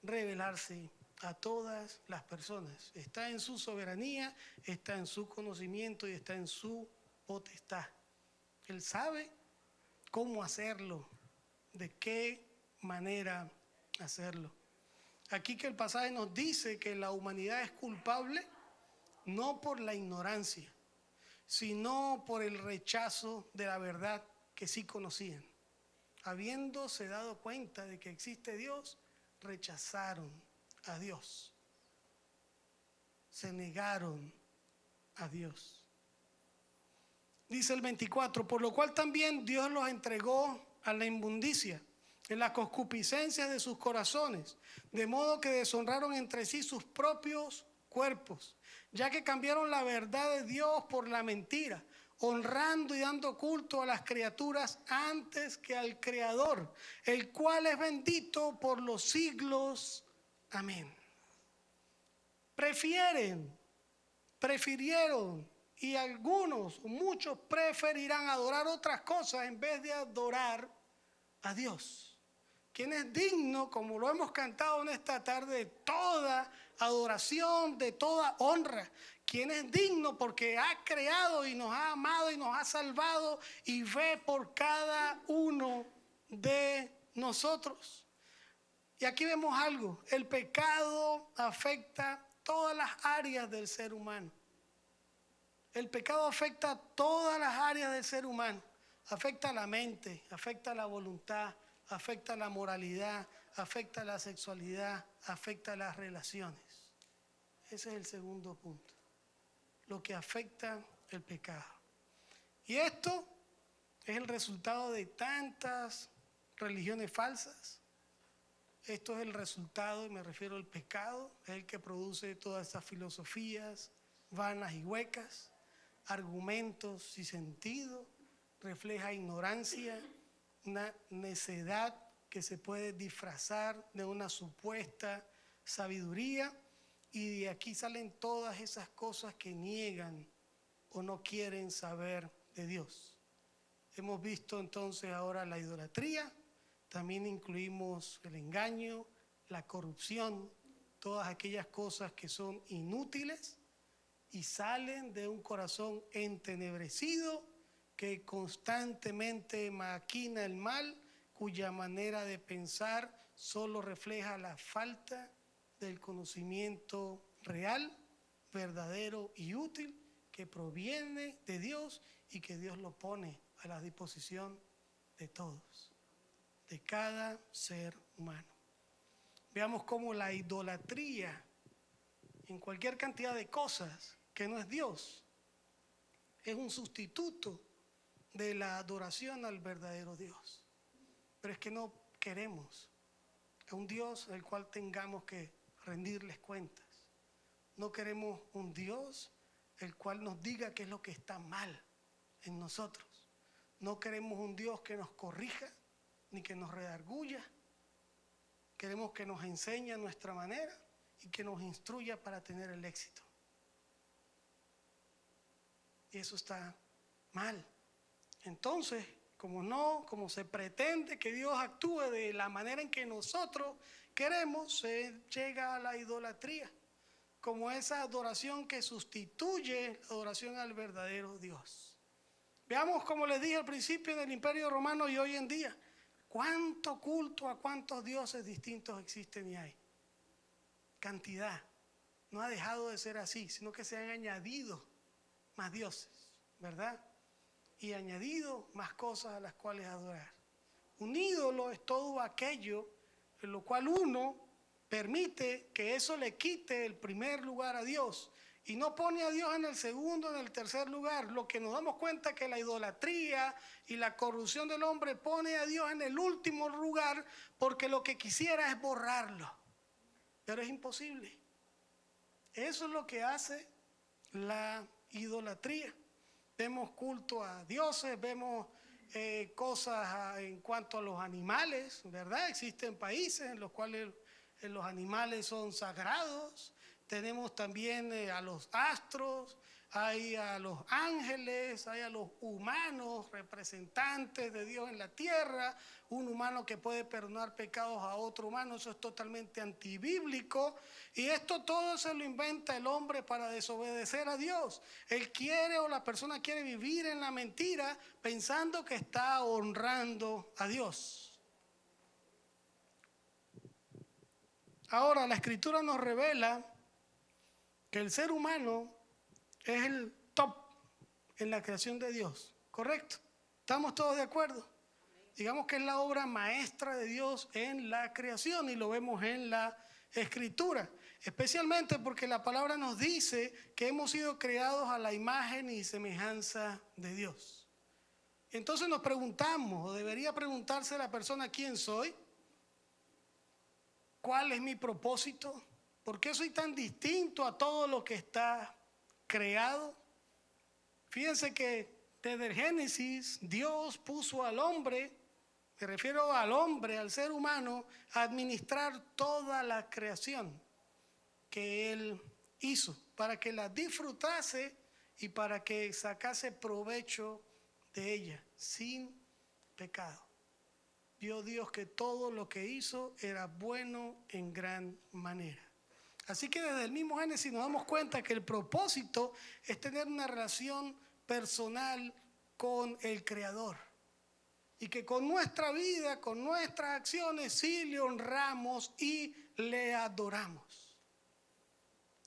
revelarse a todas las personas. Está en su soberanía, está en su conocimiento y está en su potestad. Él sabe cómo hacerlo, de qué manera hacerlo. Aquí que el pasaje nos dice que la humanidad es culpable no por la ignorancia, sino por el rechazo de la verdad que sí conocían. Habiéndose dado cuenta de que existe Dios, rechazaron a Dios. Se negaron a Dios. Dice el 24, por lo cual también Dios los entregó a la inmundicia en las concupiscencias de sus corazones, de modo que deshonraron entre sí sus propios cuerpos, ya que cambiaron la verdad de Dios por la mentira, honrando y dando culto a las criaturas antes que al Creador, el cual es bendito por los siglos. Amén. Prefirieron, y algunos, muchos preferirán adorar otras cosas en vez de adorar a Dios. Quien es digno, como lo hemos cantado en esta tarde, de toda adoración, de toda honra. Quien es digno porque ha creado y nos ha amado y nos ha salvado y ve por cada uno de nosotros. Y aquí vemos algo, el pecado afecta todas las áreas del ser humano. El pecado afecta todas las áreas del ser humano. Afecta la mente, afecta la voluntad, afecta la moralidad, afecta la sexualidad, afecta las relaciones. Ese es el segundo punto, lo que afecta el pecado. Y esto es el resultado de tantas religiones falsas. Esto es el resultado, y me refiero al pecado, es el que produce todas esas filosofías vanas y huecas, argumentos sin sentido, refleja ignorancia, una necedad que se puede disfrazar de una supuesta sabiduría, y de aquí salen todas esas cosas que niegan o no quieren saber de Dios. Hemos visto entonces ahora la idolatría, también incluimos el engaño, la corrupción, todas aquellas cosas que son inútiles y salen de un corazón entenebrecido que constantemente maquina el mal, cuya manera de pensar solo refleja la falta del conocimiento real, verdadero y útil que proviene de Dios y que Dios lo pone a la disposición de todos, de cada ser humano. Veamos cómo la idolatría en cualquier cantidad de cosas que no es Dios es un sustituto de la adoración al verdadero Dios. Pero es que no queremos a un Dios al cual tengamos que rendirles cuentas. No queremos un Dios el cual nos diga qué es lo que está mal en nosotros. No queremos un Dios que nos corrija ni que nos redarguya. Queremos que nos enseñe nuestra manera y que nos instruya para tener el éxito. Y eso está mal. Entonces, como se pretende que Dios actúe de la manera en que nosotros queremos, se llega a la idolatría, como esa adoración que sustituye la adoración al verdadero Dios. Veamos, como les dije al principio, del Imperio Romano y hoy en día, cuánto culto a cuántos dioses distintos existen y hay. Cantidad. No ha dejado de ser así, sino que se han añadido más dioses, ¿verdad? Y añadido más cosas a las cuales adorar. Un ídolo es todo aquello en lo cual uno permite que eso le quite el primer lugar a Dios y no pone a Dios en el segundo, en el tercer lugar. Lo que nos damos cuenta que la idolatría y la corrupción del hombre pone a Dios en el último lugar porque lo que quisiera es borrarlo, pero es imposible. Eso es lo que hace la idolatría. Vemos culto a dioses, vemos cosas en cuanto a los animales, ¿verdad? Existen países en los cuales los animales son sagrados. Tenemos también a los astros, hay a los ángeles, hay a los humanos, representantes de Dios en la tierra. Un humano que puede perdonar pecados a otro humano, eso es totalmente antibíblico. Y esto todo se lo inventa el hombre para desobedecer a Dios. Él quiere, o la persona quiere vivir en la mentira pensando que está honrando a Dios. Ahora, la Escritura nos revela que el ser humano es el top en la creación de Dios, ¿correcto? ¿Estamos todos de acuerdo? Digamos que es la obra maestra de Dios en la creación y lo vemos en la Escritura, especialmente porque la palabra nos dice que hemos sido creados a la imagen y semejanza de Dios. Entonces nos preguntamos, o debería preguntarse la persona: ¿quién soy? ¿Cuál es mi propósito? ¿Por qué soy tan distinto a todo lo que está creado? Fíjense que desde el Génesis Dios puso al hombre, me refiero al hombre, al ser humano, a administrar toda la creación que Él hizo, para que la disfrutase y para que sacase provecho de ella, sin pecado. Vio Dios que todo lo que hizo era bueno en gran manera. Así que desde el mismo Génesis nos damos cuenta que el propósito es tener una relación personal con el Creador. Y que con nuestra vida, con nuestras acciones, sí le honramos y le adoramos.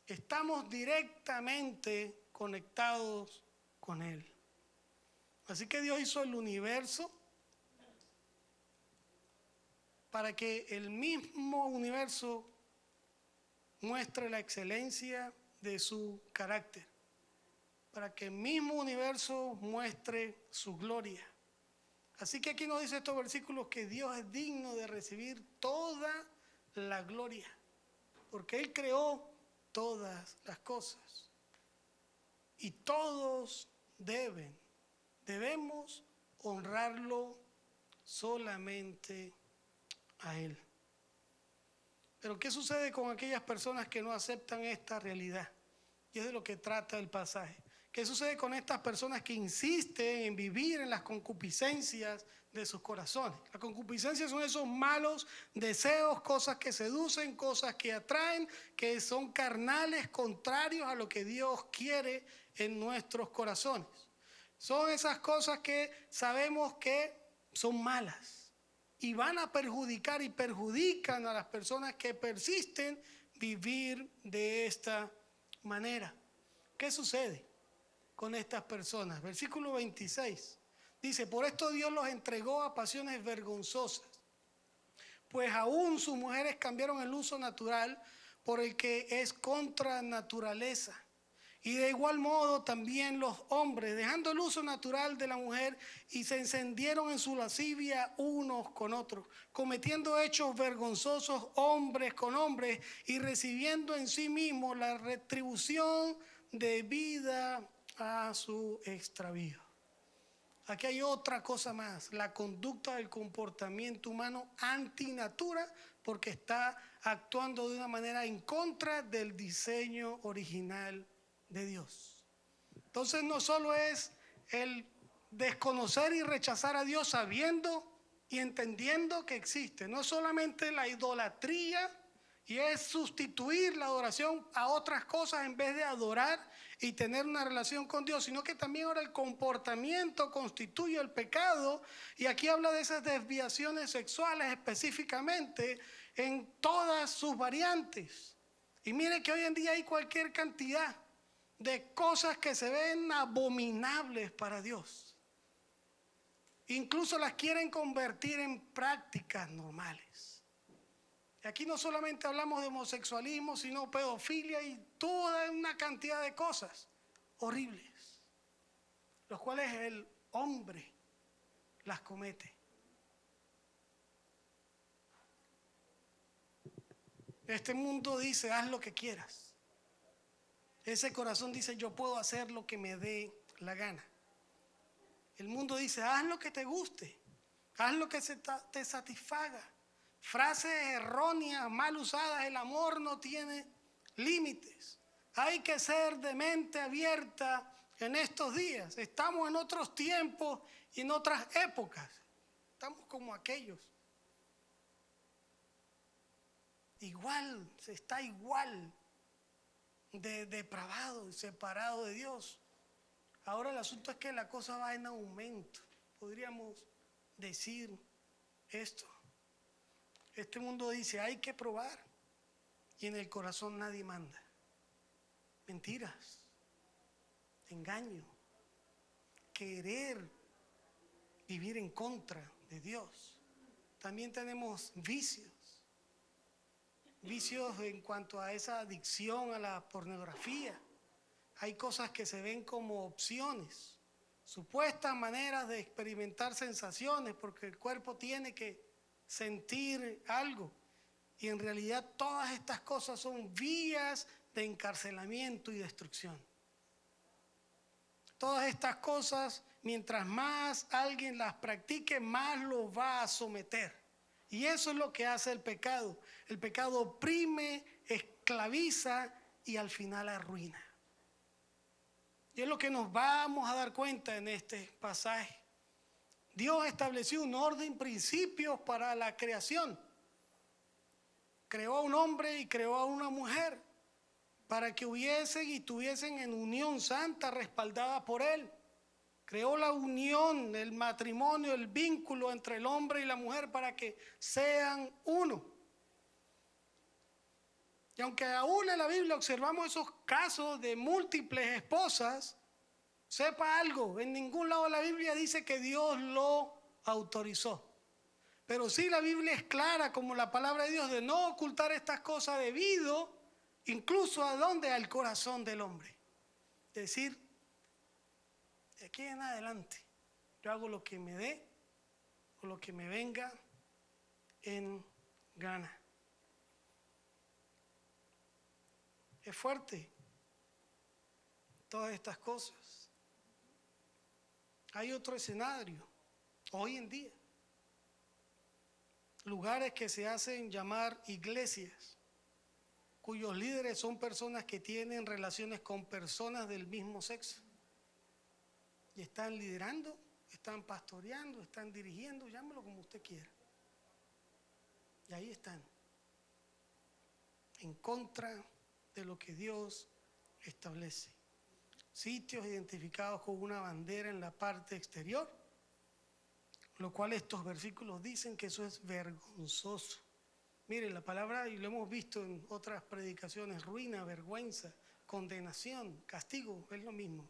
Estamos directamente conectados con Él. Así que Dios hizo el universo para que el mismo universo muestre la excelencia de su carácter, para que el mismo universo muestre su gloria. Así que aquí nos dice estos versículos que Dios es digno de recibir toda la gloria, porque Él creó todas las cosas y todos debemos honrarlo solamente a Él. Pero ¿qué sucede con aquellas personas que no aceptan esta realidad? Y es de lo que trata el pasaje. ¿Qué sucede con estas personas que insisten en vivir en las concupiscencias de sus corazones? Las concupiscencias son esos malos deseos, cosas que seducen, cosas que atraen, que son carnales, contrarios a lo que Dios quiere en nuestros corazones. Son esas cosas que sabemos que son malas y van a perjudicar y perjudican a las personas que persisten vivir de esta manera. ¿Qué sucede con estas personas? Versículo 26 dice: por esto Dios los entregó a pasiones vergonzosas, pues aún sus mujeres cambiaron el uso natural por el que es contra naturaleza. Y de igual modo también los hombres, dejando el uso natural de la mujer, y se encendieron en su lascivia unos con otros, cometiendo hechos vergonzosos hombres con hombres, y recibiendo en sí mismos la retribución debida a su extravío. Aquí hay otra cosa más: la conducta del comportamiento humano antinatura, porque está actuando de una manera en contra del diseño original de Dios. Entonces no solo es el desconocer y rechazar a Dios sabiendo y entendiendo que existe, no solamente la idolatría, y es sustituir la adoración a otras cosas en vez de adorar y tener una relación con Dios, sino que también ahora el comportamiento constituye el pecado. Y aquí habla de esas desviaciones sexuales específicamente en todas sus variantes. Y mire que hoy en día hay cualquier cantidad de cosas que se ven abominables para Dios. Incluso las quieren convertir en prácticas normales. Y aquí no solamente hablamos de homosexualismo, sino pedofilia y toda una cantidad de cosas horribles, los cuales el hombre las comete. Este mundo dice: haz lo que quieras. Ese corazón dice: yo puedo hacer lo que me dé la gana. El mundo dice: haz lo que te guste, haz lo que te satisfaga. Frases erróneas, mal usadas: el amor no tiene límites. Hay que ser de mente abierta en estos días. Estamos en otros tiempos y en otras épocas. Estamos como aquellos. Igual, se está igual de depravado y separado de Dios. Ahora el asunto es que la cosa va en aumento. Podríamos decir esto. Este mundo dice: hay que probar, y en el corazón nadie manda. Mentiras, engaño, querer vivir en contra de Dios. También tenemos vicios en cuanto a esa adicción a la pornografía. Hay cosas que se ven como opciones, supuestas maneras de experimentar sensaciones, porque el cuerpo tiene que sentir algo. Y en realidad todas estas cosas son vías de encarcelamiento y destrucción. Todas estas cosas, mientras más alguien las practique, más lo va a someter. Y eso es lo que hace el pecado. El pecado oprime, esclaviza y al final arruina. Y es lo que nos vamos a dar cuenta en este pasaje. Dios estableció un orden, principios para la creación. Creó a un hombre y creó a una mujer para que hubiesen y estuviesen en unión santa respaldada por Él. Creó la unión, el matrimonio, el vínculo entre el hombre y la mujer para que sean uno. Y aunque aún en la Biblia observamos esos casos de múltiples esposas, sepa algo: en ningún lado de la Biblia dice que Dios lo autorizó. Pero sí la Biblia es clara como la palabra de Dios de no ocultar estas cosas debido incluso a dónde, al corazón del hombre. Es decir, de aquí en adelante yo hago lo que me dé o lo que me venga en gana. Es fuerte todas estas cosas. Hay otro escenario hoy en día. lugares que se hacen llamar iglesias, cuyos líderes son personas que tienen relaciones con personas del mismo sexo. Y están liderando, están pastoreando, están dirigiendo, llámelo como usted quiera. Y ahí están, en contra de lo que Dios establece. Sitios identificados con una bandera en la parte exterior, lo cual estos versículos dicen que eso es vergonzoso. Mire, la palabra, y lo hemos visto en otras predicaciones, ruina, vergüenza, condenación, castigo, es lo mismo.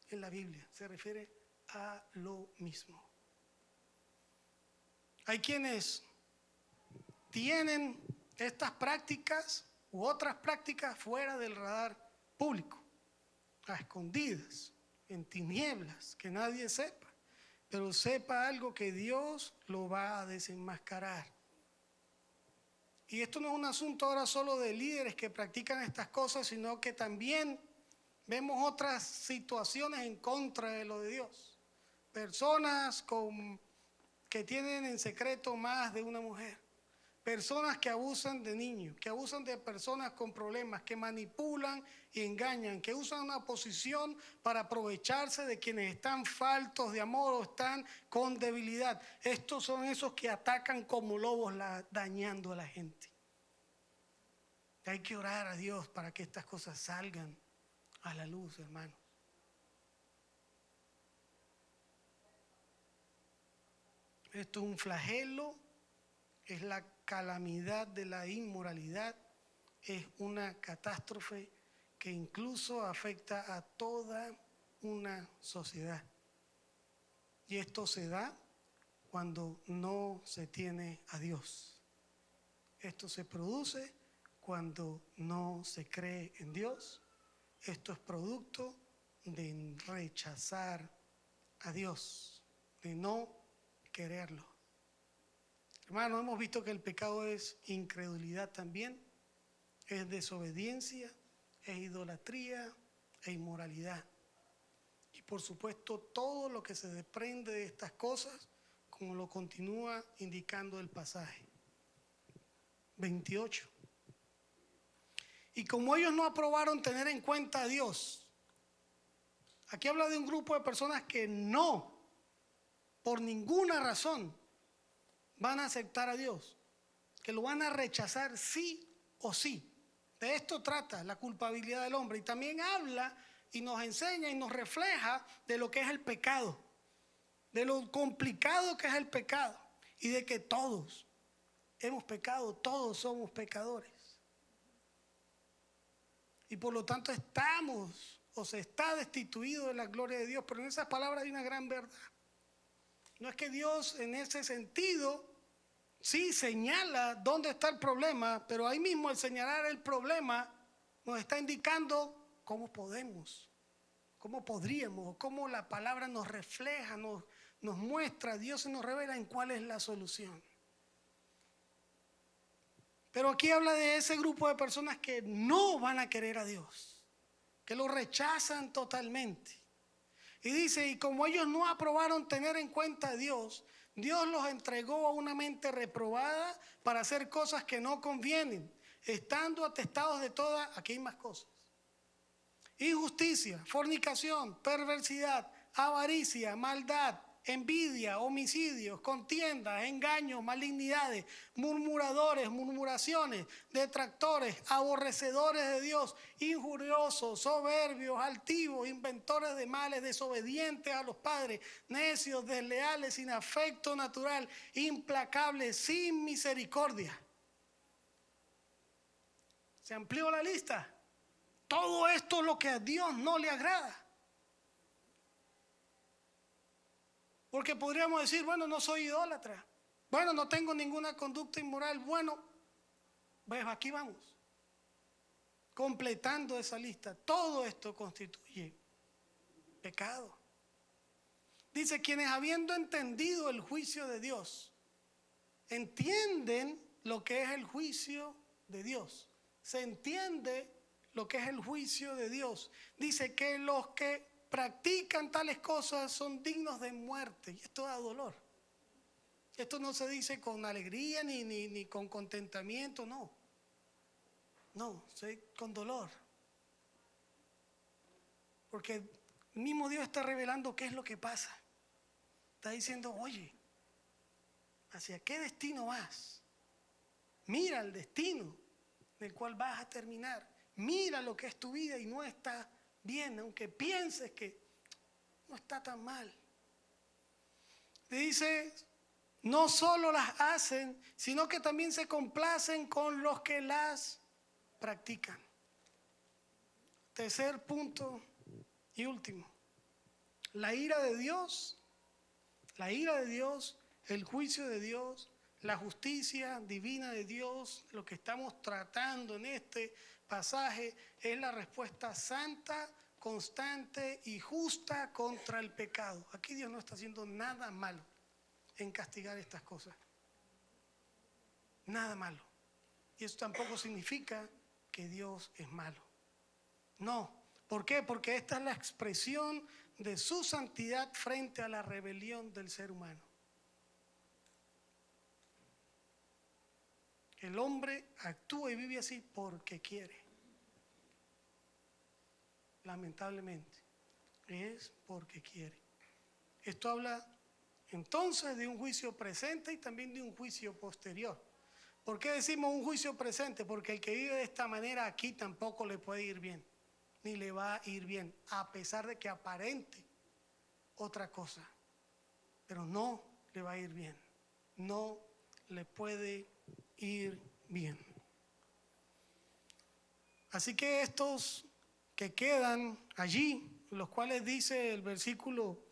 En la Biblia se refiere a lo mismo. Hay quienes tienen estas prácticas u otras prácticas fuera del radar público, a escondidas, en tinieblas, que nadie sepa, pero sepa algo que Dios lo va a desenmascarar. Y esto no es un asunto ahora solo de líderes que practican estas cosas, sino que también vemos otras situaciones en contra de lo de Dios. Personas que tienen en secreto más de una mujer. Personas que abusan de niños, que abusan de personas con problemas, que manipulan y engañan, que usan una posición para aprovecharse de quienes están faltos de amor o están con debilidad. Estos son esos que atacan como lobos dañando a la gente. Hay que orar a Dios para que estas cosas salgan a la luz, hermanos. Esto es un flagelo, es la calamidad de la inmoralidad, es una catástrofe que incluso afecta a toda una sociedad. Y esto se da cuando no se tiene a Dios. Esto se produce cuando no se cree en Dios. Esto es producto de rechazar a Dios, de no quererlo. Hermanos, hemos visto que el pecado es incredulidad también, es desobediencia, es idolatría e inmoralidad. Y por supuesto todo lo que se desprende de estas cosas, como lo continúa indicando el pasaje 28. Y como ellos no aprobaron tener en cuenta a Dios, aquí habla de un grupo de personas que no, por ninguna razón, van a aceptar a Dios, que lo van a rechazar sí o sí. De esto trata la culpabilidad del hombre. Y también habla y nos enseña y nos refleja de lo que es el pecado, de lo complicado que es el pecado y de que todos hemos pecado, todos somos pecadores. Y por lo tanto estamos o se está destituido de la gloria de Dios. Pero en esas palabras hay una gran verdad. No es que Dios en ese sentido sí señala dónde está el problema, pero ahí mismo al señalar el problema nos está indicando cómo podemos, cómo podríamos, cómo la palabra nos refleja, nos muestra, Dios se nos revela en cuál es la solución. Pero aquí habla de ese grupo de personas que no van a querer a Dios, que lo rechazan totalmente. Y dice, y como ellos no aprobaron tener en cuenta a Dios, Dios los entregó a una mente reprobada para hacer cosas que no convienen, estando atestados de todas, aquí hay más cosas: injusticia, fornicación, perversidad, avaricia, maldad, envidia, homicidios, contiendas, engaños, malignidades, murmuradores, murmuraciones, detractores, aborrecedores de Dios, injuriosos, soberbios, altivos, inventores de males, desobedientes a los padres, necios, desleales, sin afecto natural, implacables, sin misericordia. ¿Se amplió la lista? Todo esto es lo que a Dios no le agrada. Porque podríamos decir, bueno, no soy idólatra, bueno, no tengo ninguna conducta inmoral. Bueno, pues aquí vamos, completando esa lista. Todo esto constituye pecado. Dice, quienes habiendo entendido el juicio de Dios, entienden lo que es el juicio de Dios. Se entiende lo que es el juicio de Dios. Dice que los que practican tales cosas son dignos de muerte. Y esto da dolor. Esto no se dice con alegría ni con contentamiento, no. No, con dolor. Porque el mismo Dios está revelando qué es lo que pasa. Está diciendo, oye, ¿hacia qué destino vas? Mira el destino del cual vas a terminar. Mira lo que es tu vida y no está bien, aunque pienses que no está tan mal. Le dice, no solo las hacen, sino que también se complacen con los que las practican. Tercer punto y último. La ira de Dios, el juicio de Dios, la justicia divina de Dios, lo que estamos tratando en este pasaje es la respuesta santa, constante y justa contra el pecado. Aquí Dios no está haciendo nada malo en castigar estas cosas. Nada malo. Y eso tampoco significa que Dios es malo. No. ¿Por qué? Porque esta es la expresión de su santidad frente a la rebelión del ser humano. El hombre actúa y vive así porque quiere. Lamentablemente, es porque quiere. Esto habla entonces de un juicio presente y también de un juicio posterior. ¿Por qué decimos un juicio presente? Porque el que vive de esta manera aquí tampoco le puede ir bien, ni le va a ir bien, a pesar de que aparente otra cosa. Pero no le va a ir bien, no le puede ir bien. Así que estos que quedan allí, los cuales dice el versículo,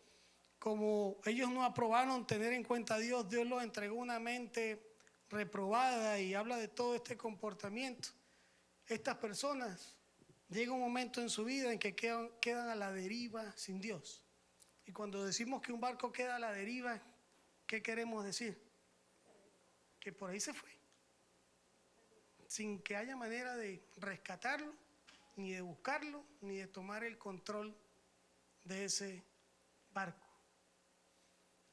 como ellos no aprobaron tener en cuenta a Dios, Dios los entregó una mente reprobada y habla de todo este comportamiento. Estas personas llega un momento en su vida en que quedan a la deriva sin Dios. Y cuando decimos que un barco queda a la deriva, ¿qué queremos decir? Que por ahí se fue, sin que haya manera de rescatarlo, ni de buscarlo, ni de tomar el control de ese barco.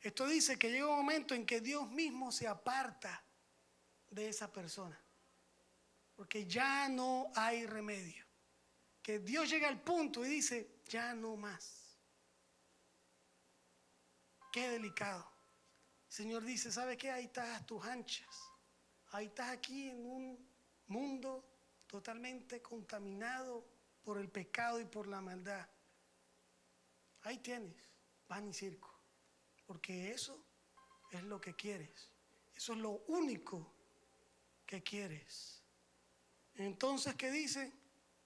Esto dice que llega un momento en que Dios mismo se aparta de esa persona, porque ya no hay remedio. Que Dios llega al punto y dice, ya no más. Qué delicado. El Señor dice, ¿sabe qué? Ahí estás a tus anchas. Ahí estás aquí en un mundo totalmente contaminado por el pecado y por la maldad. Ahí tienes pan y circo, porque eso es lo que quieres. Eso es lo único que quieres. Entonces, ¿qué dice?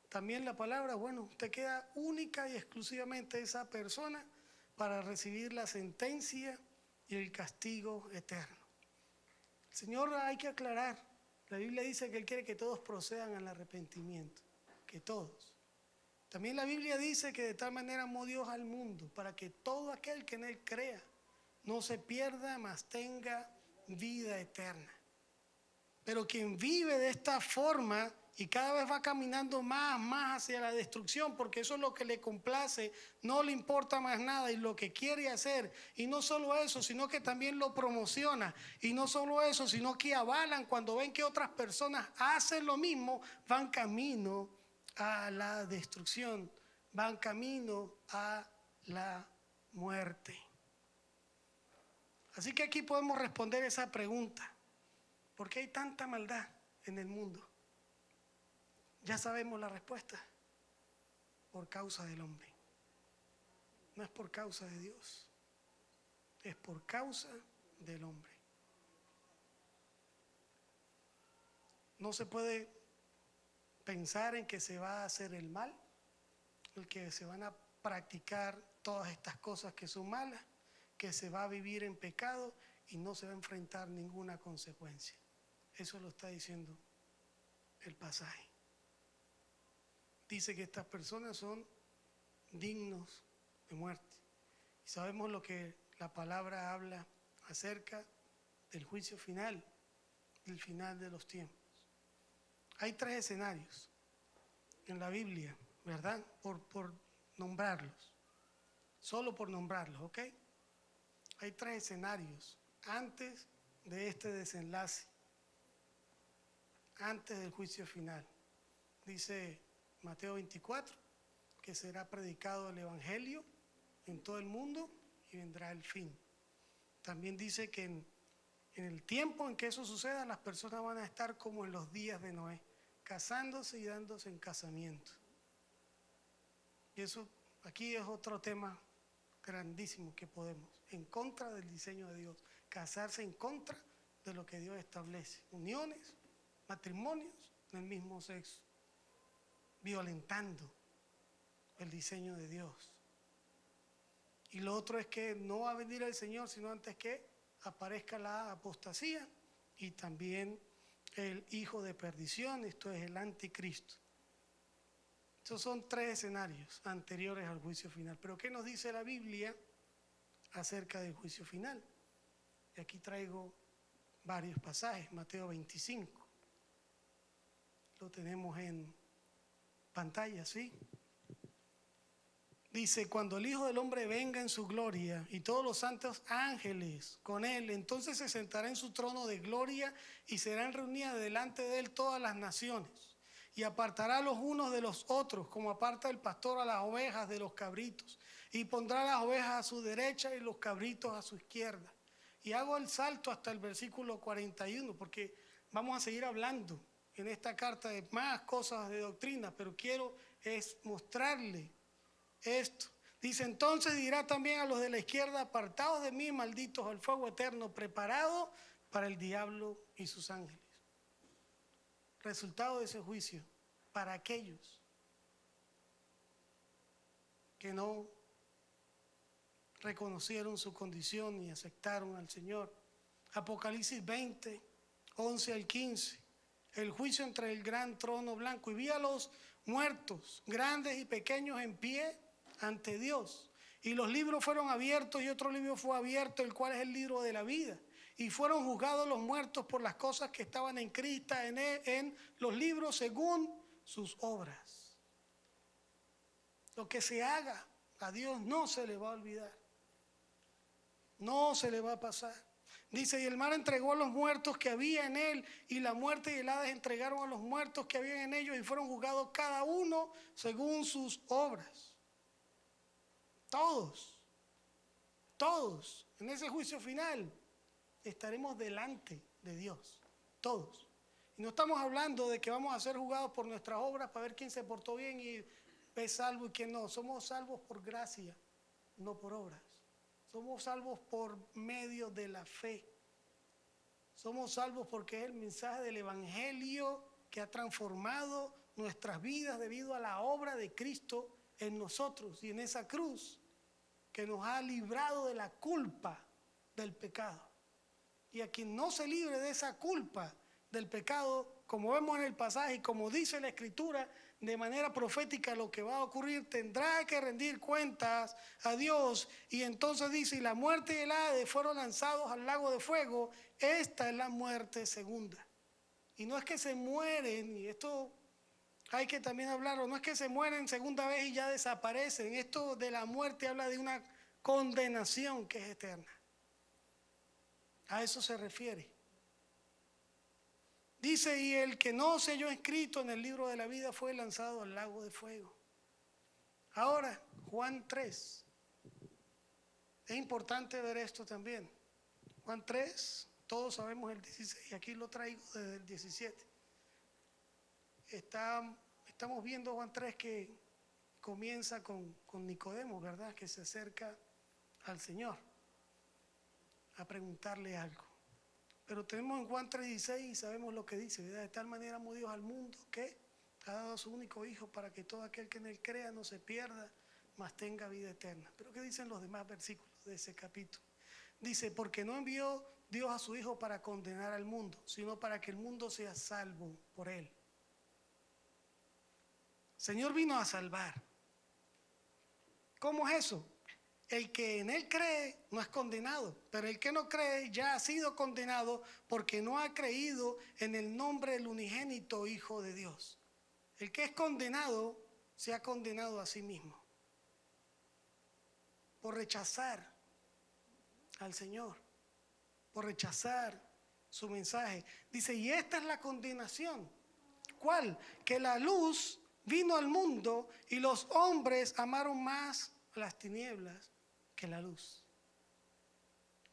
También la palabra, bueno, usted queda única y exclusivamente esa persona para recibir la sentencia y el castigo eterno. El Señor, hay que aclarar, la Biblia dice que Él quiere que todos procedan al arrepentimiento, que todos. También la Biblia dice que de tal manera amó Dios al mundo, para que todo aquel que en Él crea no se pierda, mas tenga vida eterna. Pero quien vive de esta forma y cada vez va caminando más hacia la destrucción, porque eso es lo que le complace, no le importa más nada y lo que quiere hacer, y no solo eso, sino que también lo promociona, y no solo eso, sino que avalan cuando ven que otras personas hacen lo mismo, van camino a la destrucción, van camino a la muerte. Así que aquí podemos responder esa pregunta: ¿por qué hay tanta maldad en el mundo? Ya sabemos la respuesta: por causa del hombre. No es por causa de Dios, es por causa del hombre. No se puede pensar en que se va a hacer el mal, en que se van a practicar todas estas cosas que son malas, que se va a vivir en pecado y no se va a enfrentar ninguna consecuencia. Eso lo está diciendo el pasaje. Dice que estas personas son dignos de muerte. Y sabemos lo que la palabra habla acerca del juicio final, del final de los tiempos. Hay 3 escenarios en la Biblia, ¿verdad? Por nombrarlos, solo por nombrarlos, ¿ok? Hay 3 escenarios antes de este desenlace, antes del juicio final. Dice Mateo 24 que será predicado el Evangelio en todo el mundo y vendrá el fin. También dice que en el tiempo en que eso suceda, las personas van a estar como en los días de Noé, casándose y dándose en casamiento. Y eso aquí es otro tema grandísimo que podemos, en contra del diseño de Dios, casarse en contra de lo que Dios establece, uniones, matrimonios del mismo sexo, violentando el diseño de Dios. Y lo otro es que no va a venir el Señor sino antes que aparezca la apostasía y también el hijo de perdición, esto es el anticristo. Estos son 3 escenarios anteriores al juicio final. Pero ¿qué nos dice la Biblia acerca del juicio final? Y aquí traigo varios pasajes. Mateo 25. Lo tenemos en pantalla, ¿sí? Dice, cuando el Hijo del Hombre venga en su gloria y todos los santos ángeles con él, entonces se sentará en su trono de gloria y serán reunidas delante de él todas las naciones. Y apartará los unos de los otros, como aparta el pastor a las ovejas de los cabritos. Y pondrá las ovejas a su derecha y los cabritos a su izquierda. Y hago el salto hasta el versículo 41, porque vamos a seguir hablando en esta carta de más cosas de doctrina, pero quiero es mostrarle esto. Dice, entonces dirá también a los de la izquierda, apartados de mí, malditos, al fuego eterno, preparado para el diablo y sus ángeles. Resultado de ese juicio para aquellos que no reconocieron su condición y aceptaron al Señor. Apocalipsis 20, 11 al 15. El juicio entre el gran trono blanco. Y vi a los muertos, grandes y pequeños, en pie ante Dios. Y los libros fueron abiertos y otro libro fue abierto, el cual es el libro de la vida. Y fueron juzgados los muertos por las cosas que estaban escritas en los libros según sus obras. Lo que se haga a Dios no se le va a olvidar. No se le va a pasar. Dice, y el mar entregó a los muertos que había en él, y la muerte y el Hades entregaron a los muertos que había en ellos, y fueron juzgados cada uno según sus obras. Todos, en ese juicio final, estaremos delante de Dios, todos. Y no estamos hablando de que vamos a ser juzgados por nuestras obras para ver quién se portó bien y es salvo y quién no. Somos salvos por gracia, no por obras. Somos salvos por medio de la fe. Somos salvos porque es el mensaje del Evangelio que ha transformado nuestras vidas debido a la obra de Cristo en nosotros y en esa cruz que nos ha librado de la culpa del pecado. Y a quien no se libre de esa culpa del pecado, como vemos en el pasaje y como dice la Escritura, de manera profética lo que va a ocurrir, tendrá que rendir cuentas a Dios. Y entonces dice, y la muerte y el Hades fueron lanzados al lago de fuego. Esta es la muerte segunda. Y no es que se mueren, y esto hay que también hablarlo, no es que se mueren segunda vez y ya desaparecen. Esto de la muerte habla de una condenación que es eterna. A eso se refiere. Dice, y el que no se halló escrito en el libro de la vida fue lanzado al lago de fuego. Ahora, Juan 3. Es importante ver esto también. Juan 3, todos sabemos el 16, aquí lo traigo desde el 17. Estamos viendo Juan 3 que comienza con Nicodemo, ¿verdad? Que se acerca al Señor a preguntarle algo. Pero tenemos en Juan 3:16 y sabemos lo que dice, ¿verdad? De tal manera amó Dios al mundo que ha dado a su único Hijo para que todo aquel que en él crea no se pierda, mas tenga vida eterna. Pero ¿qué dicen los demás versículos de ese capítulo? Dice, porque no envió Dios a su Hijo para condenar al mundo, sino para que el mundo sea salvo por él. El Señor vino a salvar. ¿Cómo es eso? El que en él cree no es condenado, pero el que no cree ya ha sido condenado porque no ha creído en el nombre del unigénito Hijo de Dios. El que es condenado se ha condenado a sí mismo por rechazar al Señor, por rechazar su mensaje. Dice, y esta es la condenación. ¿Cuál? Que la luz vino al mundo y los hombres amaron más las tinieblas que la luz.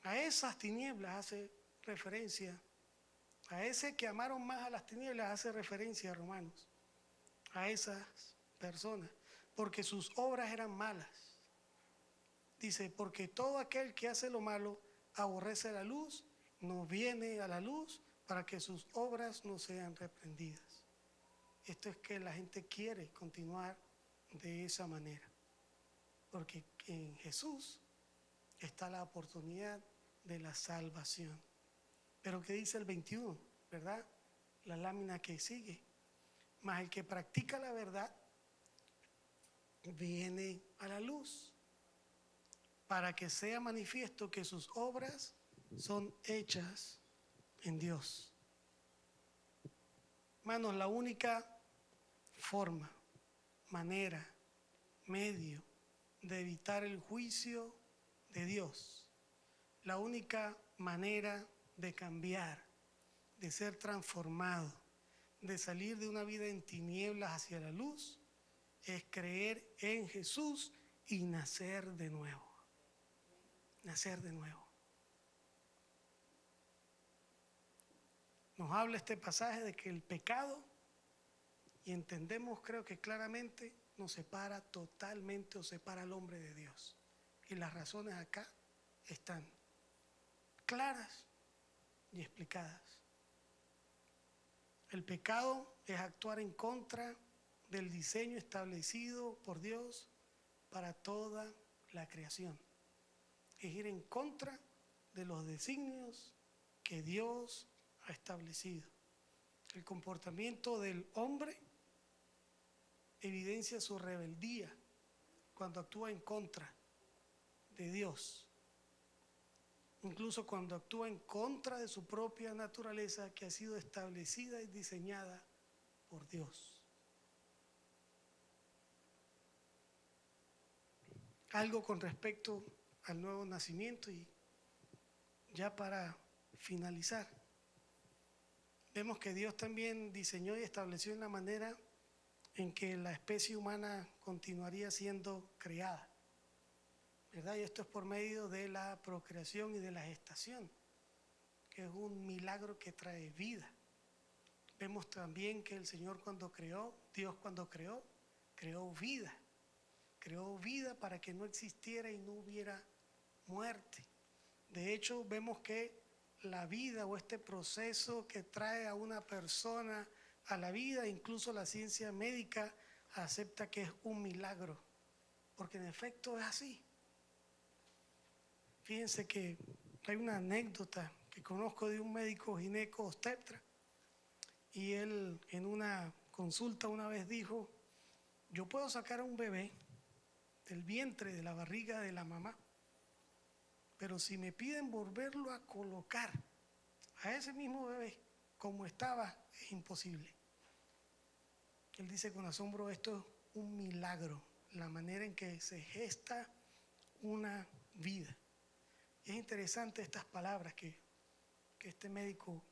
A esas tinieblas hace referencia, a ese que amaron más a las tinieblas hace referencia, Romanos, a esas personas, porque sus obras eran malas. Dice, porque todo aquel que hace lo malo aborrece la luz, no viene a la luz para que sus obras no sean reprendidas. Esto es que la gente quiere continuar de esa manera, porque en Jesús está la oportunidad de la salvación. Pero ¿qué dice el 21? ¿Verdad? La lámina que sigue. Mas el que practica la verdad viene a la luz, para que sea manifiesto que sus obras son hechas en Dios. Hermanos, la única forma, manera, medio de evitar el juicio de Dios, la única manera de cambiar, de ser transformado, de salir de una vida en tinieblas hacia la luz, es creer en Jesús y nacer de nuevo. Nacer de nuevo. Nos habla este pasaje de que el pecado, y entendemos, creo que claramente, nos separa totalmente o separa al hombre de Dios. Y las razones acá están claras y explicadas. El pecado es actuar en contra del diseño establecido por Dios para toda la creación. Es ir en contra de los designios que Dios ha establecido. El comportamiento del hombre evidencia su rebeldía cuando actúa en contra de Dios, incluso cuando actúa en contra de su propia naturaleza que ha sido establecida y diseñada por Dios. Algo con respecto al nuevo nacimiento, y ya para finalizar, vemos que Dios también diseñó y estableció una manera en que la especie humana continuaría siendo creada, ¿verdad? Y esto es por medio de la procreación y de la gestación, que es un milagro que trae vida. Vemos también que el Señor Dios cuando creó vida. Creó vida para que no existiera y no hubiera muerte. De hecho, vemos que la vida o este proceso que trae a una persona a la vida, incluso la ciencia médica acepta que es un milagro, porque en efecto es así. Fíjense que hay una anécdota que conozco de un médico gineco obstetra, y él en una consulta una vez dijo: yo puedo sacar a un bebé del vientre, de la barriga de la mamá, pero si me piden volverlo a colocar a ese mismo bebé como estaba, es imposible. Él dice con asombro: esto es un milagro, la manera en que se gesta una vida. Y es interesante estas palabras que este médico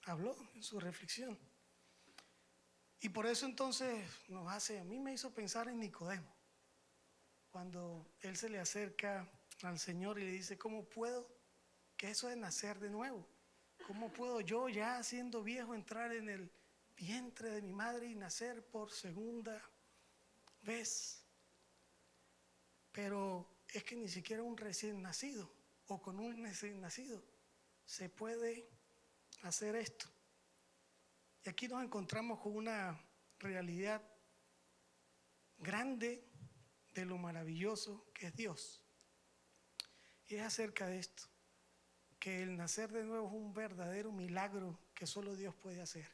habló en su reflexión. Y por eso entonces a mí me hizo pensar en Nicodemo, cuando él se le acerca al Señor y le dice: ¿cómo puedo? Que eso es nacer de nuevo. ¿Cómo puedo yo, ya siendo viejo, entrar en el vientre de mi madre y nacer por segunda vez? Pero es que ni siquiera un recién nacido o con un recién nacido se puede hacer esto. Y aquí nos encontramos con una realidad grande de lo maravilloso que es Dios. Y es acerca de esto, que el nacer de nuevo es un verdadero milagro que solo Dios puede hacer.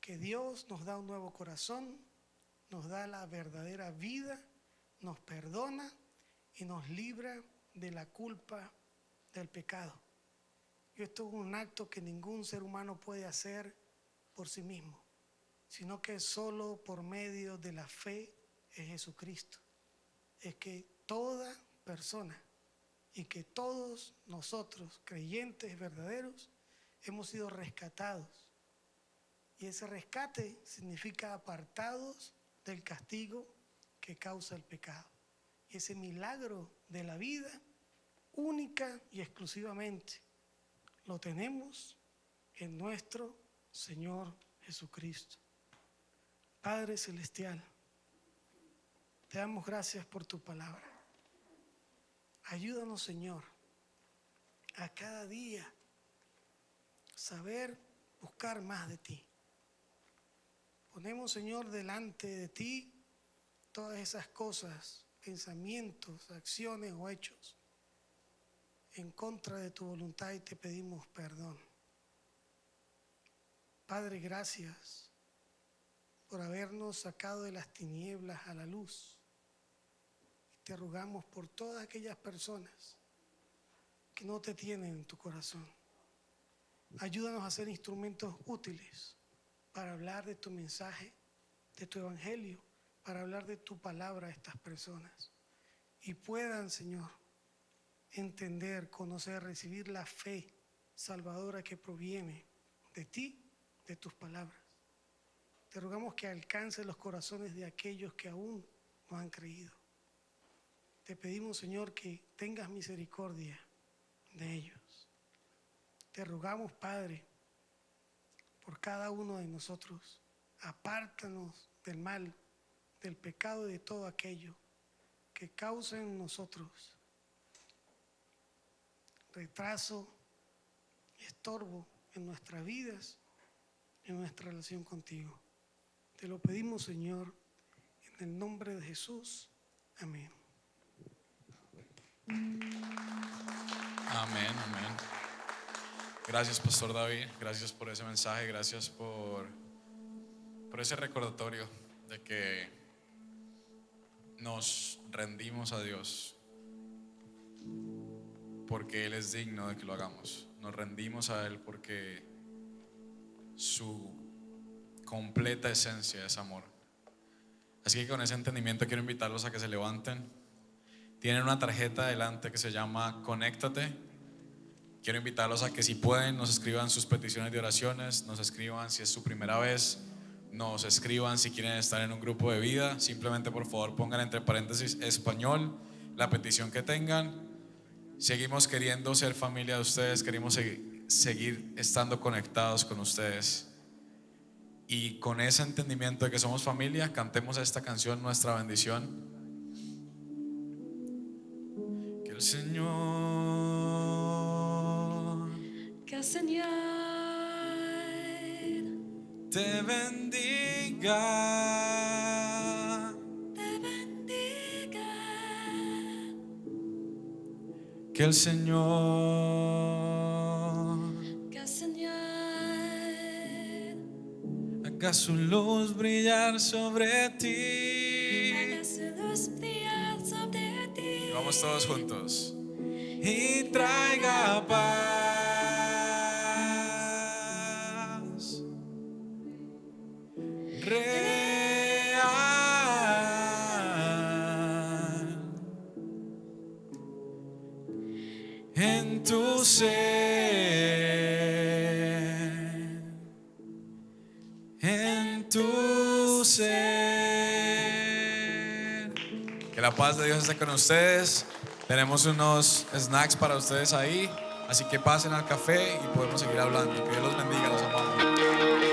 Que Dios nos da un nuevo corazón, nos da la verdadera vida, nos perdona y nos libra de la culpa del pecado. Y esto es un acto que ningún ser humano puede hacer por sí mismo, sino que solo por medio de la fe en Jesucristo es que toda persona y que todos nosotros, creyentes verdaderos, hemos sido rescatados. Y ese rescate significa apartados del castigo que causa el pecado. Y ese milagro de la vida, única y exclusivamente, lo tenemos en nuestro Señor Jesucristo. Padre Celestial, te damos gracias por tu palabra. Ayúdanos, Señor, a cada día saber buscar más de ti. Ponemos, Señor, delante de ti todas esas cosas, pensamientos, acciones o hechos en contra de tu voluntad y te pedimos perdón. Padre, gracias por habernos sacado de las tinieblas a la luz. Y te rogamos por todas aquellas personas que no te tienen en tu corazón. Ayúdanos a ser instrumentos útiles para hablar de tu mensaje, de tu evangelio, para hablar de tu palabra a estas personas. Y puedan, Señor, entender, conocer, recibir la fe salvadora que proviene de ti, de tus palabras. Te rogamos que alcance los corazones de aquellos que aún no han creído. Te pedimos, Señor, que tengas misericordia de ellos. Te rogamos, Padre, por cada uno de nosotros. Apártanos del mal, del pecado y de todo aquello que causa en nosotros retraso y estorbo en nuestras vidas, en nuestra relación contigo. Te lo pedimos, Señor, en el nombre de Jesús. Amén. Amén, amén. Gracias, Pastor David. Gracias por ese mensaje. Gracias por ese recordatorio de que nos rendimos a Dios porque Él es digno de que lo hagamos. Nos rendimos a Él porque su completa esencia es amor. Así que con ese entendimiento quiero invitarlos a que se levanten. Tienen una tarjeta adelante que se llama Conéctate. Quiero invitarlos a que, si pueden, nos escriban sus peticiones de oraciones, nos escriban si es su primera vez, nos escriban si quieren estar en un grupo de vida. Simplemente, por favor, pongan entre paréntesis español la petición que tengan. Seguimos queriendo ser familia de ustedes, queremos seguir estando conectados con ustedes. Y con ese entendimiento de que somos familia, cantemos esta canción, Nuestra Bendición. Que el Señor te bendiga. Que el Señor haga su luz brillar sobre ti. Y vamos todos juntos. Y traiga paz real en tu ser, en tu ser. Que la paz de Dios esté con ustedes. Tenemos unos snacks para ustedes ahí, así que pasen al café y podemos seguir hablando. Que Dios los bendiga, los amamos.